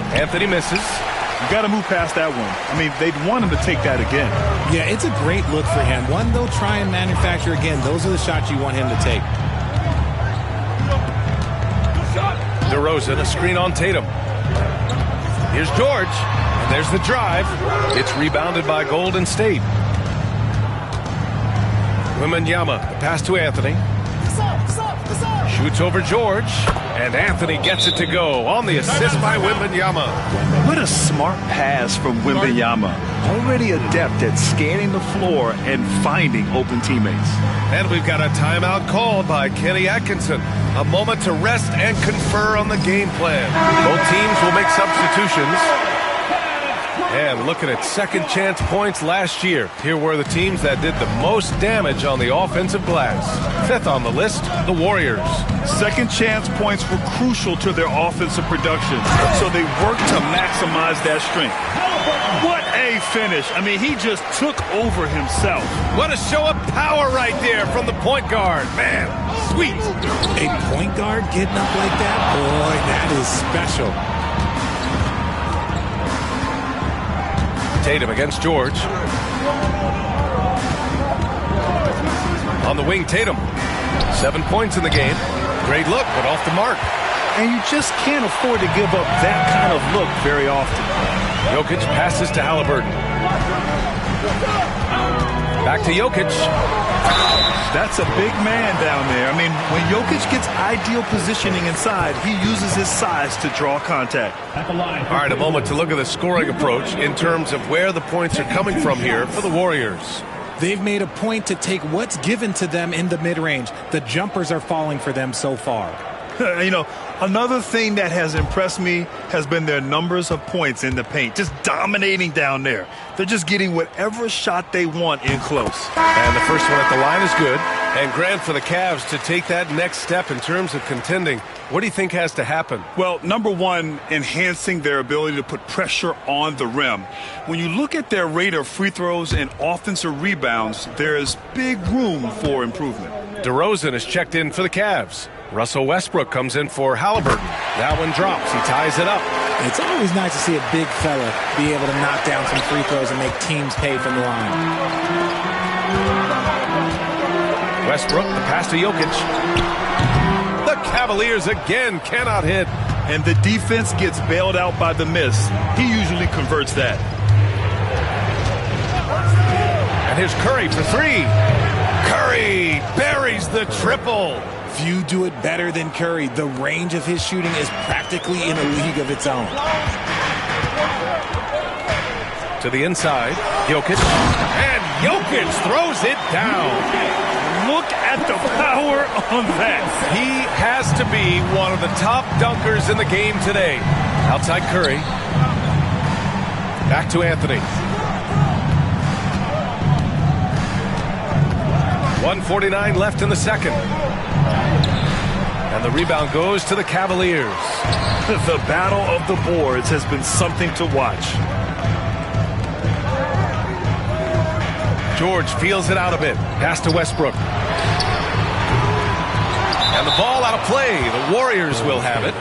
Anthony misses. You got to move past that one. I mean, they'd want him to take that again. Yeah, it's a great look for him. One they'll try and manufacture again. Those are the shots you want him to take. DeRozan, a screen on Tatum. Here's George, and there's the drive. It's rebounded by Golden State. Wembanyama, the pass to Anthony. Shoots over George, and Anthony gets it to go on the assist by Wembanyama. What a smart pass from Wembanyama. Already adept at scanning the floor and finding open teammates. And we've got a timeout called by Kenny Atkinson. A moment to rest and confer on the game plan. Both teams will make substitutions. And looking at second chance points last year, here were the teams that did the most damage on the offensive glass. 5th on the list, the Warriors. Second chance points were crucial to their offensive production, so they worked to maximize that strength. What a finish. I mean, he just took over himself. What a show of power right there from the point guard. Man, sweet. A point guard getting up like that? Boy, that is special. Tatum against George. On the wing, Tatum. 7 points in the game. Great look, but off the mark. And you just can't afford to give up that kind of look very often. Jokic passes to Halliburton. Back to Jokic. That's a big man down there. I mean, when Jokic gets ideal positioning inside, he uses his size to draw contact. All right, a moment to look at the scoring approach in terms of where the points are coming from here for the Warriors. They've made a point to take what's given to them in the mid-range. The jumpers are falling for them so far. You know, another thing that has impressed me has been their numbers of points in the paint, just dominating down there. They're just getting whatever shot they want in close. And the first one at the line is good. And Grant, for the Cavs to take that next step in terms of contending, what do you think has to happen? Well, number one, enhancing their ability to put pressure on the rim. When you look at their rate of free throws and offensive rebounds, there is big room for improvement. DeRozan is checked in for the Cavs. Russell Westbrook comes in for Halliburton. That one drops. He ties it up. It's always nice to see a big fella be able to knock down some free throws and make teams pay from the line. Westbrook, the pass to Jokic. The Cavaliers again cannot hit. And the defense gets bailed out by the miss. He usually converts that. And here's Curry for 3. Curry buries the triple. Few do it better than Curry. The range of his shooting is practically in a league of its own. To the inside, Jokic. And Jokic throws it down. Look at the power on that. He has to be one of the top dunkers in the game today. Outside Curry. Back to Anthony. 1:49 left in the second. And the rebound goes to the Cavaliers. The battle of the boards has been something to watch. George feels it out a bit. Pass to Westbrook. And the ball out of play. The Warriors will have it.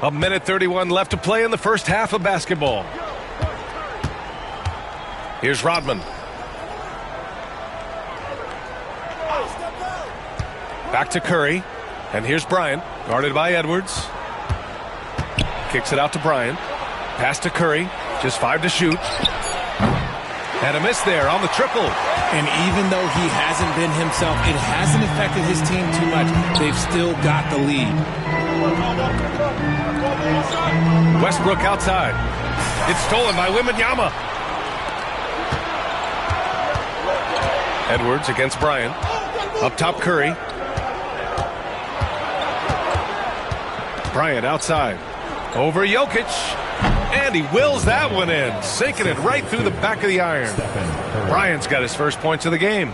A minute 31 left to play in the first half of basketball. Here's Rodman. Back to Curry. And here's Bryant, guarded by Edwards. Kicks it out to Bryant. Pass to Curry. Just 5 to shoot. And a miss there on the triple. And even though he hasn't been himself, it hasn't affected his team too much. They've still got the lead. Westbrook outside. It's stolen by Wembanyama. Edwards against Bryant. Up top, Curry. Bryant outside. Over Jokic. And he wills that one in, sinking it right through the back of the iron. Bryant's got his first points of the game.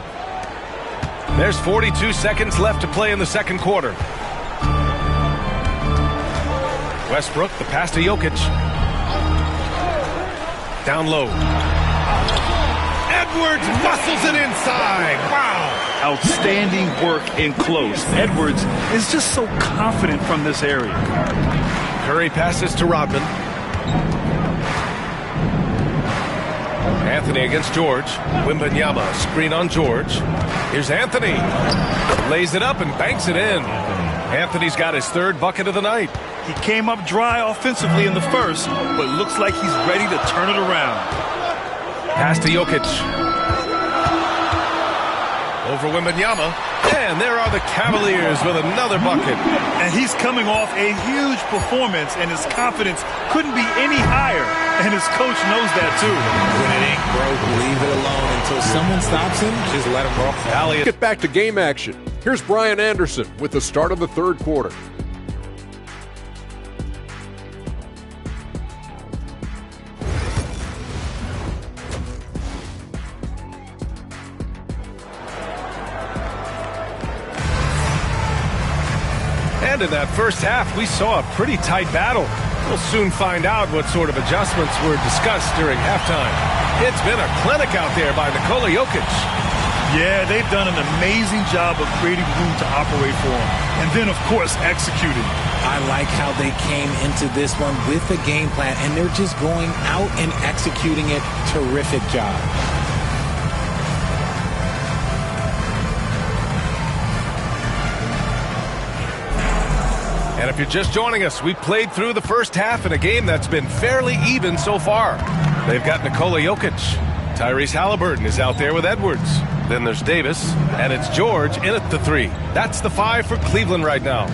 There's 42 seconds left to play in the second quarter. Westbrook, the pass to Jokic. Down low. Edwards muscles it inside. Wow. Outstanding work in close. Edwards is just so confident from this area. Curry passes to Rodman. Anthony against George. Wembanyama, screen on George. Here's Anthony. Lays it up and banks it in. Anthony's got his third bucket of the night. He came up dry offensively in the first, but looks like he's ready to turn it around. Pass to Jokic. Over Wembanyama. And there are the Cavaliers with another bucket. And he's coming off a huge performance, and his confidence couldn't be any higher. And his coach knows that, too. When it ain't broke, leave it alone until someone stops him. Just let him roll. Get back to game action. Here's Brian Anderson with the start of the third quarter. And in that first half, we saw a pretty tight battle. We'll soon find out what sort of adjustments were discussed during halftime. It's been a clinic out there by Nikola Jokic. Yeah, they've done an amazing job of creating room to operate for him. And then, of course, executing. I like how they came into this one with a game plan, and they're just going out and executing it. Terrific job. And if you're just joining us, we played through the first half in a game that's been fairly even so far. They've got Nikola Jokic. Tyrese Halliburton is out there with Edwards. Then there's Davis, and it's George in at the three. That's the 5 for Cleveland right now.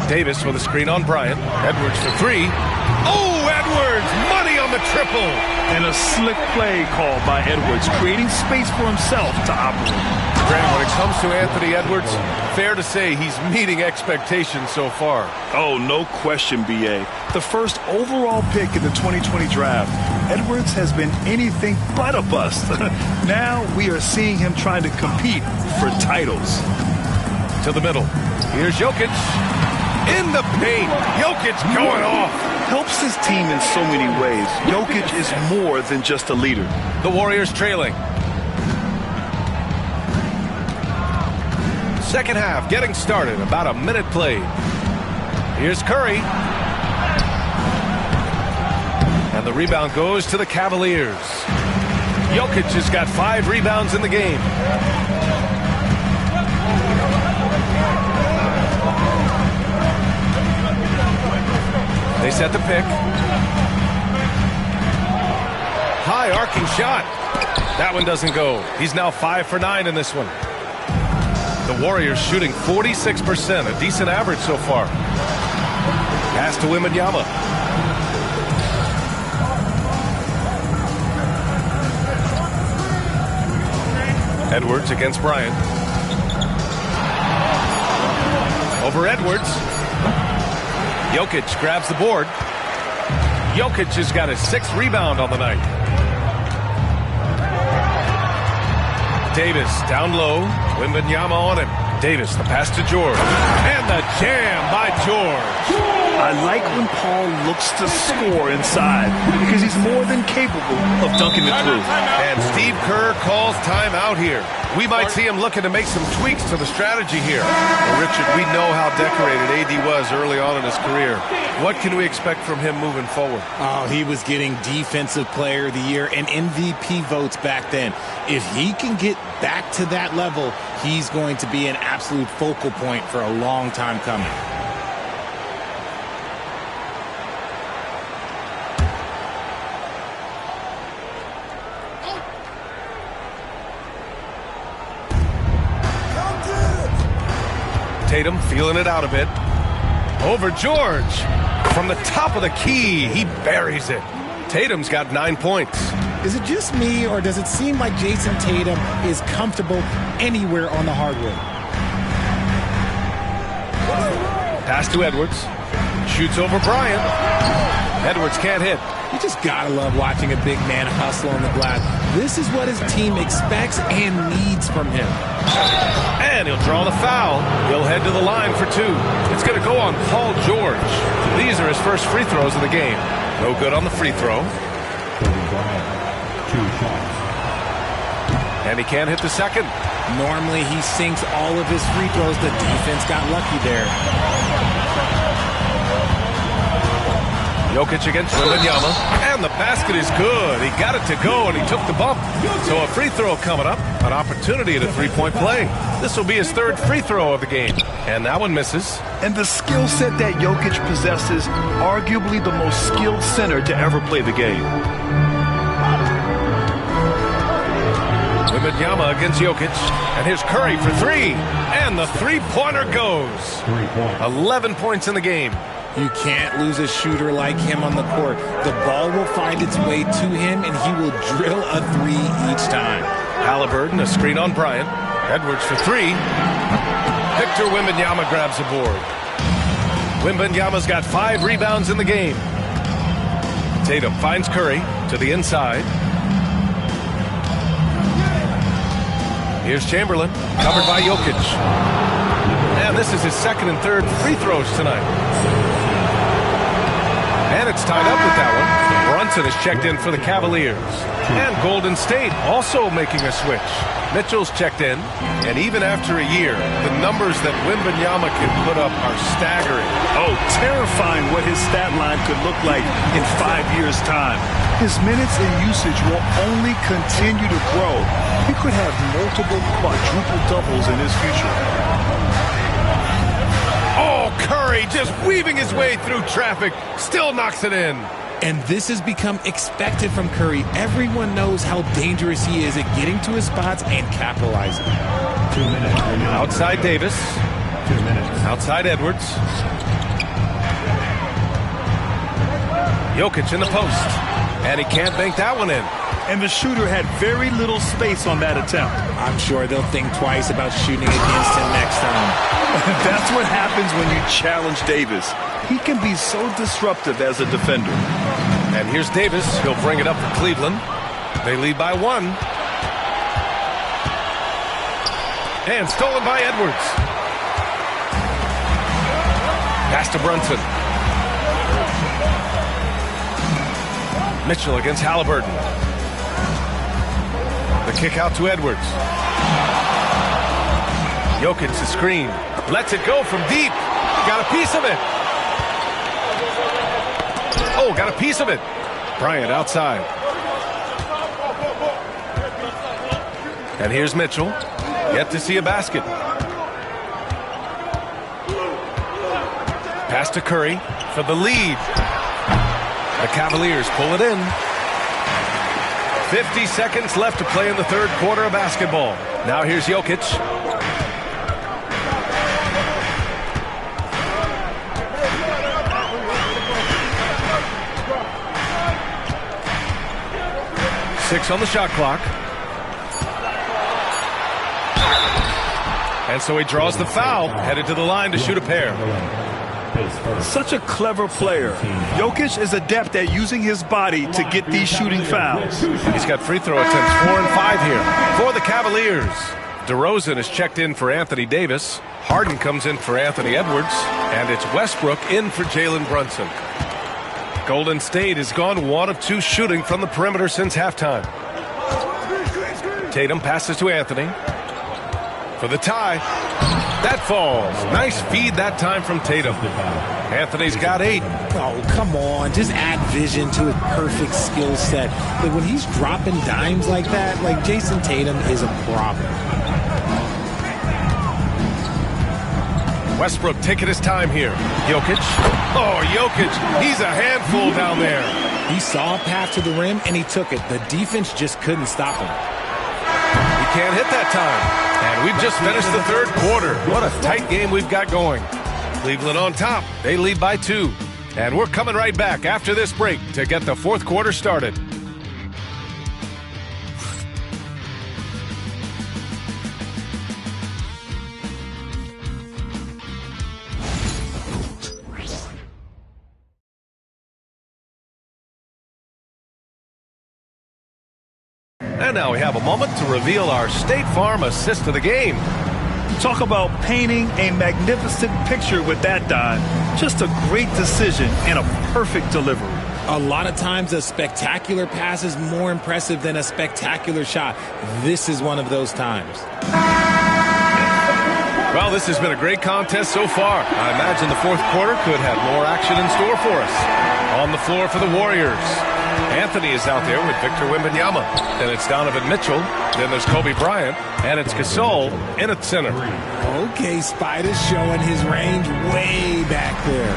Davis with a screen on Bryant. Edwards for 3. Oh, Edwards! Money on the triple! And a slick play called by Edwards, creating space for himself to operate. Graham, when it comes to Anthony Edwards, fair to say he's meeting expectations so far. Oh, no question, B.A. The first overall pick in the 2020 draft, Edwards has been anything but a bust. Now we are seeing him trying to compete for titles. To the middle. Here's Jokic. In the paint. Jokic going off. Helps his team in so many ways. Jokic is more than just a leader. The Warriors trailing. Second half getting started. About a minute played. Here's Curry. And the rebound goes to the Cavaliers. Jokic has got 5 rebounds in the game. They set the pick. High arcing shot. That one doesn't go. He's now 5 for 9 in this one. The Warriors shooting 46%, a decent average so far. Pass to Wembanyama. Edwards against Bryant. Over Edwards. Jokic grabs the board. Jokic has got his 6th rebound on the night. Davis down low. Wembanyama on him. Davis, the pass to George. And the jam by George. I like when Paul looks to score inside because he's more than capable of dunking it through. And Steve Kerr calls timeout here. We might see him looking to make some tweaks to the strategy here. Well, Richard, we know how decorated AD was early on in his career. What can we expect from him moving forward? Oh, he was getting Defensive Player of the Year and MVP votes back then. If he can get back to that level, he's going to be an absolute focal point for a long time coming. Tatum feeling it out a bit. Over George. From the top of the key, he buries it. Tatum's got 9 points. Is it just me, or does it seem like Jason Tatum is comfortable anywhere on the hardwood? Pass to Edwards. Shoots over Bryant. Edwards can't hit. You just gotta love watching a big man hustle on the glass. This is what his team expects and needs from him. And he'll draw the foul. He'll head to the line for two. It's going to go on Paul George. These are his first free throws of the game. No good on the free throw. And he can't hit the second. Normally he sinks all of his free throws. The defense got lucky there. Jokic against Wembanyama, and the basket is good. He got it to go, and he took the bump. So a free throw coming up, an opportunity at a three-point play. This will be his third free throw of the game, and that one misses. And the skill set that Jokic possesses, arguably the most skilled center to ever play the game. Wembanyama against Jokic, and here's Curry for three, and the three-pointer goes. 11 points in the game. You can't lose a shooter like him on the court. The ball will find its way to him, and he will drill a three each time. Halliburton, a screen on Bryant. Edwards for three. Victor Wembanyama grabs the board. Wembanyama's got 5 rebounds in the game. Tatum finds Curry to the inside. Here's Chamberlain, covered by Jokic. And this is his second and third free throws tonight. And it's tied up with that one. Brunson is checked in for the Cavaliers. And Golden State also making a switch. Mitchell's checked in. And even after a year, the numbers that Wembanyama can put up are staggering. Oh, terrifying what his stat line could look like in 5 years' time. His minutes and usage will only continue to grow. He could have multiple quadruple doubles in his future. Oh, Curry just weaving his way through traffic. Still knocks it in. And this has become expected from Curry. Everyone knows how dangerous he is at getting to his spots and capitalizing. 2 minutes. Outside Davis. 2 minutes. Outside Edwards. Jokic in the post. And he can't bank that one in. And the shooter had very little space on that attempt. I'm sure they'll think twice about shooting against him next time. That's what happens when you challenge Davis. He can be so disruptive as a defender. And here's Davis. He'll bring it up for Cleveland. They lead by 1. And stolen by Edwards. Pass to Brunson. Mitchell against Halliburton. The kick out to Edwards. Jokic the screen. Lets it go from deep. Got a piece of it. Oh, got a piece of it. Bryant outside. And here's Mitchell. Yet to see a basket. Pass to Curry for the lead. The Cavaliers pull it in. 50 seconds left to play in the third quarter of basketball. Now here's Jokic. Six on the shot clock. And so he draws the foul, headed to the line to shoot a pair. Such a clever player. Jokic is adept at using his body to get these shooting fouls. He's got free throw attempts 4 and 5 here for the Cavaliers. DeRozan is checked in for Anthony Davis. Harden comes in for Anthony Edwards. And it's Westbrook in for Jalen Brunson. Golden State has gone 1 of 2 shooting from the perimeter since halftime. Tatum passes to Anthony for the tie. That falls. Nice feed that time from Tatum. Anthony's got 8. Oh, come on. Just add vision to his perfect skill set. Like when he's dropping dimes like that, like Jason Tatum is a problem. Westbrook taking his time here. Jokic. Oh, Jokic. He's a handful down there. He saw a path to the rim, and he took it. The defense just couldn't stop him. He can't hit that time. And we've just finished the third quarter. What a tight game we've got going. Cleveland on top. They lead by 2. And we're coming right back after this break to get the fourth quarter started. And now we have a moment to reveal our State Farm assist of the game. Talk about painting a magnificent picture with that dive. Just a great decision and a perfect delivery. A lot of times a spectacular pass is more impressive than a spectacular shot. This is one of those times. Well, this has been a great contest so far. I imagine the fourth quarter could have more action in store for us. On the floor for the Warriors, Anthony is out there with Victor Wembanyama. Then it's Donovan Mitchell. Then there's Kobe Bryant. And it's Gasol in at center. Okay, Spider's showing his range way back there.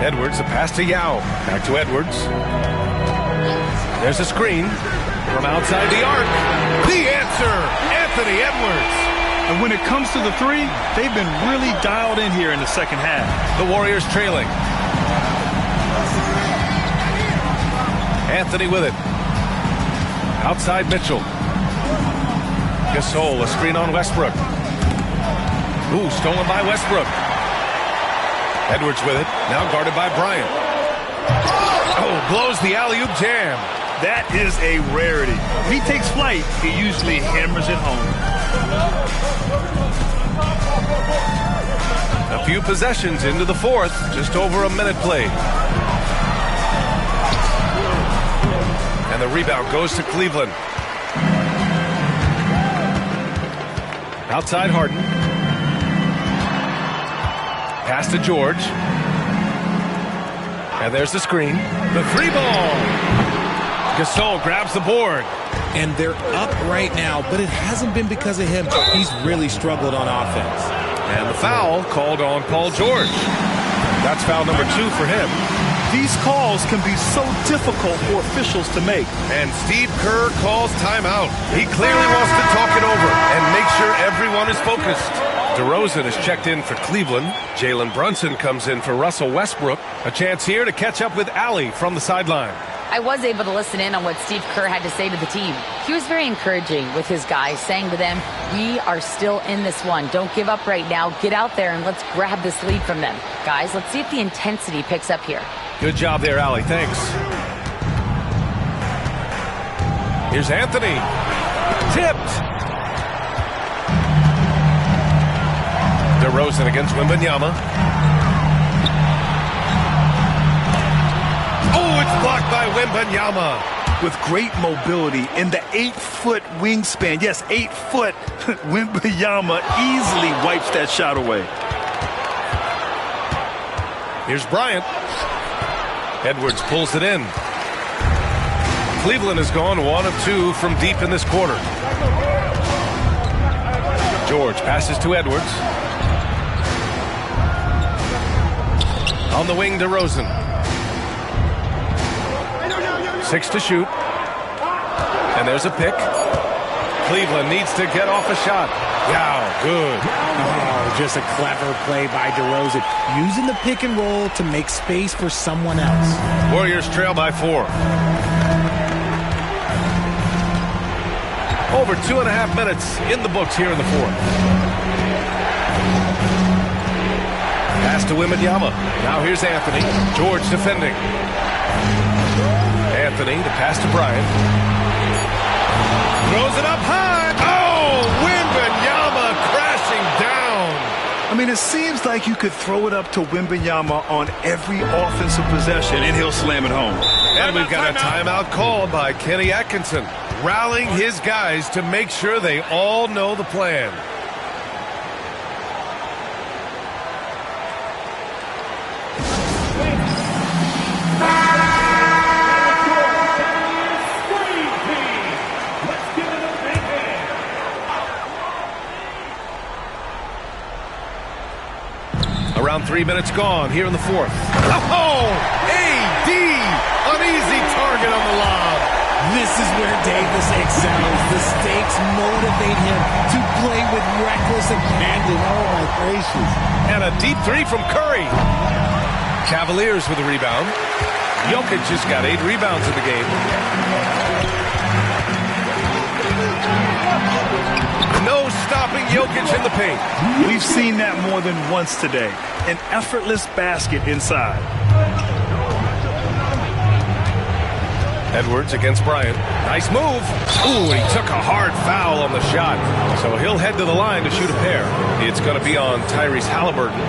Edwards, a pass to Yao. Back to Edwards. There's a screen from outside the arc. The answer, Anthony Edwards. And when it comes to the three, they've been really dialed in here in the second half. The Warriors trailing. Anthony with it. Outside Mitchell. Gasol, a screen on Westbrook. Ooh, stolen by Westbrook. Edwards with it. Now guarded by Bryant. Oh, blows the alley-oop jam. That is a rarity. If he takes flight, he usually hammers it home. A few possessions into the fourth. Just over a minute played. And the rebound goes to Cleveland. Outside Harden. Pass to George. And there's the screen. The three ball. Gasol grabs the board. And they're up right now, but it hasn't been because of him. He's really struggled on offense. And the foul called on Paul George. That's foul number 2 for him. These calls can be so difficult for officials to make. And Steve Kerr calls timeout. He clearly wants to talk it over and make sure everyone is focused. DeRozan is checked in for Cleveland. Jalen Brunson comes in for Russell Westbrook. A chance here to catch up with Allie from the sideline. I was able to listen in on what Steve Kerr had to say to the team. He was very encouraging with his guys, saying to them, we are still in this one. Don't give up right now. Get out there and let's grab this lead from them. Guys, let's see if the intensity picks up here. Good job there, Allie. Thanks. Here's Anthony. Tipped. DeRozan against Wembanyama. Oh, it's blocked by Wembanyama. With great mobility in the 8-foot wingspan. Yes, 8 foot. Wembanyama easily wipes that shot away. Here's Bryant. Edwards pulls it in. Cleveland has gone 1 of 2 from deep in this quarter. George passes to Edwards. On the wing, DeRozan. 6 to shoot. And there's a pick. Cleveland needs to get off a shot. Wow, good. Oh, just a clever play by DeRozan. Using the pick and roll to make space for someone else. Warriors trail by 4. Over 2.5 minutes in the books here in the fourth. Pass to Wembanyama. Now here's Anthony. George defending. Anthony, the pass to Bryant. Throws it up high. Oh, Wembanyama crashing down. I mean, it seems like you could throw it up to Wembanyama on every offensive possession, and he'll slam it home. And we've got a timeout called by Kenny Atkinson, rallying his guys to make sure they all know the plan. Around 3 minutes gone here in the fourth. Oh, AD, an easy target on the lob. This is where Davis excels. The stakes motivate him to play with reckless abandon. Oh, my gracious. And a deep 3 from Curry. Cavaliers with a rebound. Jokic just got 8 rebounds in the game. No stopping Jokic in the paint. We've seen that more than once today. An effortless basket inside. Edwards against Bryant. Nice move. Ooh, and he took a hard foul on the shot. So he'll head to the line to shoot a pair. It's going to be on Tyrese Halliburton.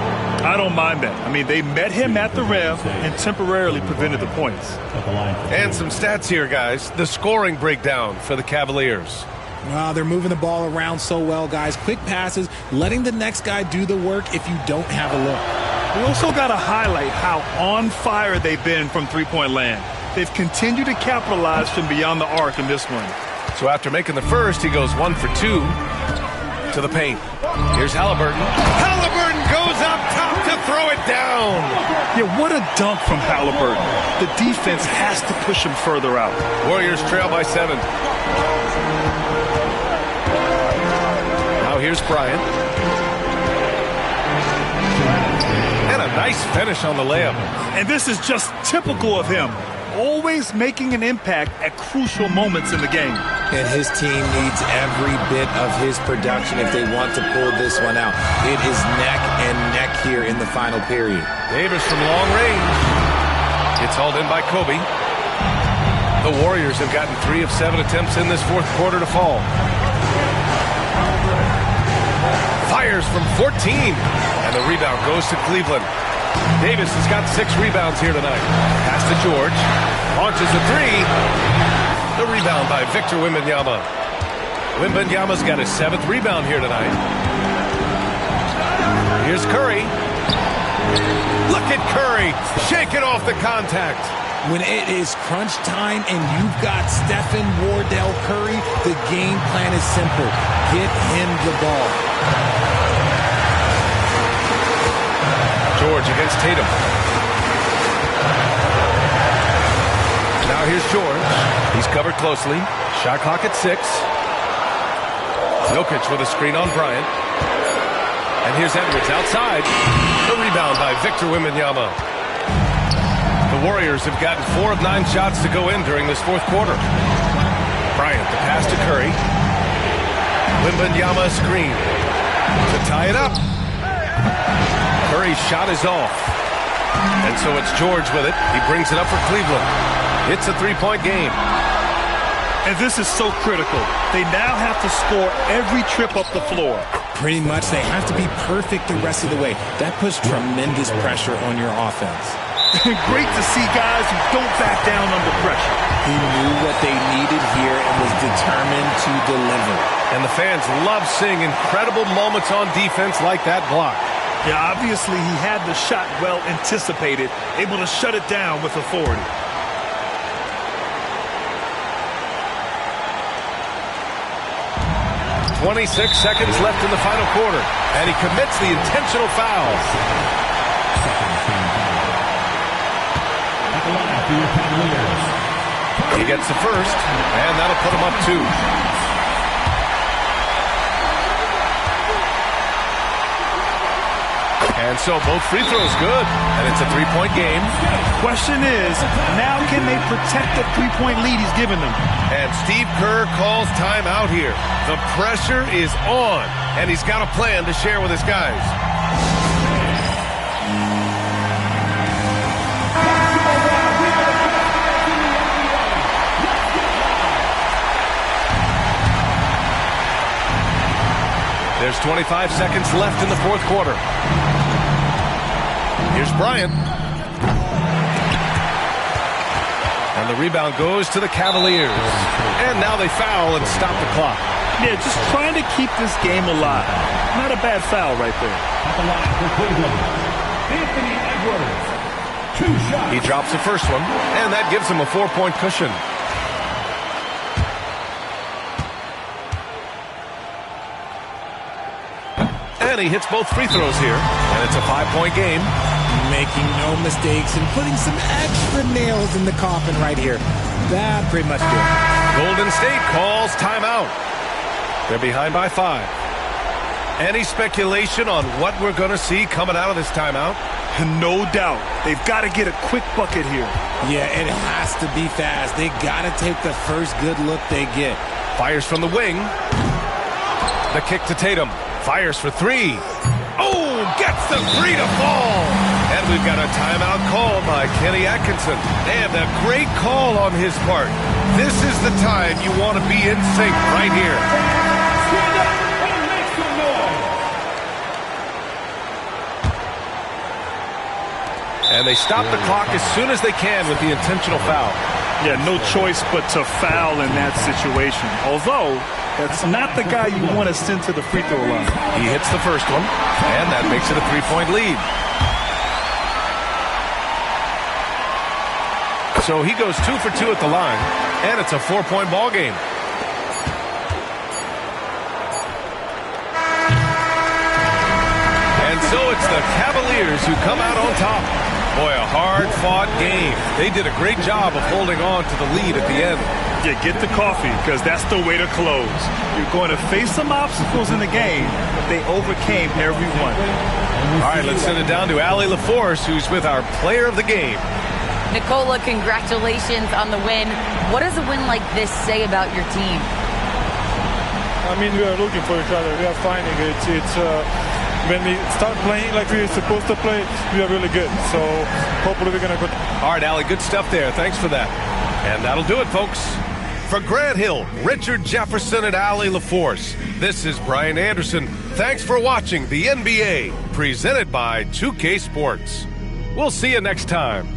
I don't mind that. I mean, they met him at the rim and temporarily prevented the points. And some stats here, guys. The scoring breakdown for the Cavaliers. Wow, they're moving the ball around so well, guys. Quick passes, letting the next guy do the work if you don't have a look. We also got to highlight how on fire they've been from three-point land. They've continued to capitalize from beyond the arc in this one. So after making the first, he goes 1 for 2 to the paint. Here's Halliburton. Halliburton goes up top to throw it down. Yeah, what a dunk from Halliburton. The defense has to push him further out. Warriors trail by 7. Now here's Bryant. And a nice finish on the layup. And this is just typical of him. Always making an impact at crucial moments in the game. And his team needs every bit of his production if they want to pull this one out. It is neck and neck here in the final period. Davis from long range. It's hauled in by Kobe. The Warriors have gotten 3 of 7 attempts in this fourth quarter to fall. Fires from 14. And the rebound goes to Cleveland. Davis has got 6 rebounds here tonight. Pass to George. Launches a 3. The rebound by Victor Wembanyama. Wembanyama's got his 7th rebound here tonight. Here's Curry. Look at Curry shaking off the contact. When it is crunch time and you've got Stephen Wardell Curry, the game plan is simple. Get him the ball. George against Tatum. Now here's George. He's covered closely. Shot clock at 6. Jokic with a screen on Bryant. And here's Edwards outside. The rebound by Victor Wembanyama. The Warriors have gotten 4 of 9 shots to go in during this fourth quarter. Bryant, the pass to Curry. Wembanyama screen to tie it up. Curry's shot is off. And so it's George with it. He brings it up for Cleveland. It's a 3-point game. And this is so critical. They now have to score every trip up the floor. Pretty much they have to be perfect the rest of the way. That puts tremendous pressure on your offense. Great to see guys who don't back down under pressure. He knew what they needed here and was determined to deliver. And the fans love seeing incredible moments on defense like that block. Yeah, obviously he had the shot well anticipated, able to shut it down with authority. .26 seconds left in the final quarter, and he commits the intentional foul. He gets the first, and that'll put him up 2. And so both free throws good, and it's a 3-point game. Question is, now can they protect the 3-point lead he's given them? And Steve Kerr calls timeout here. The pressure is on, and he's got a plan to share with his guys. There's 25 seconds left in the fourth quarter. Here's Bryant. And the rebound goes to the Cavaliers. And now they foul and stop the clock. Yeah, just trying to keep this game alive. Not a bad foul right there. Anthony Edwards. 2 shots. He drops the first one, and that gives him a 4-point cushion. And he hits both free throws here, and it's a 5-point game. Making no mistakes and putting some extra nails in the coffin right here. That pretty much did. Golden State calls timeout. They're behind by 5. Any speculation on what we're going to see coming out of this timeout? No doubt. They've got to get a quick bucket here. Yeah, it has to be fast. They got to take the first good look they get. Fires from the wing. The kick to Tatum. Fires for 3. Oh, gets the 3 to fall. And we've got a timeout call by Kenny Atkinson. And a great call on his part. This is the time you want to be in sync right here. Stand up and make some noise. And they stop the clock as soon as they can with the intentional foul. Yeah, no choice but to foul in that situation. Although, that's not the guy you want to send to the free throw line. He hits the first one, and that makes it a 3-point lead. So he goes 2 for 2 at the line, and it's a 4-point ball game. And so it's the Cavaliers who come out on top. Boy, a hard-fought game. They did a great job of holding on to the lead at the end. Yeah, get the coffee, because that's the way to close. You're going to face some obstacles in the game, but they overcame every one. All right, let's send it down to Allie LaForce, who's with our player of the game. Nikola, congratulations on the win. What does a win like this say about your team? I mean, we are looking for each other. We are finding it. When we start playing like we're supposed to play, we are really good. So hopefully we're going to go. All right, Allie, good stuff there. Thanks for that. And that'll do it, folks. For Grant Hill, Richard Jefferson, and Allie LaForce, this is Brian Anderson. Thanks for watching the NBA, presented by 2K Sports. We'll see you next time.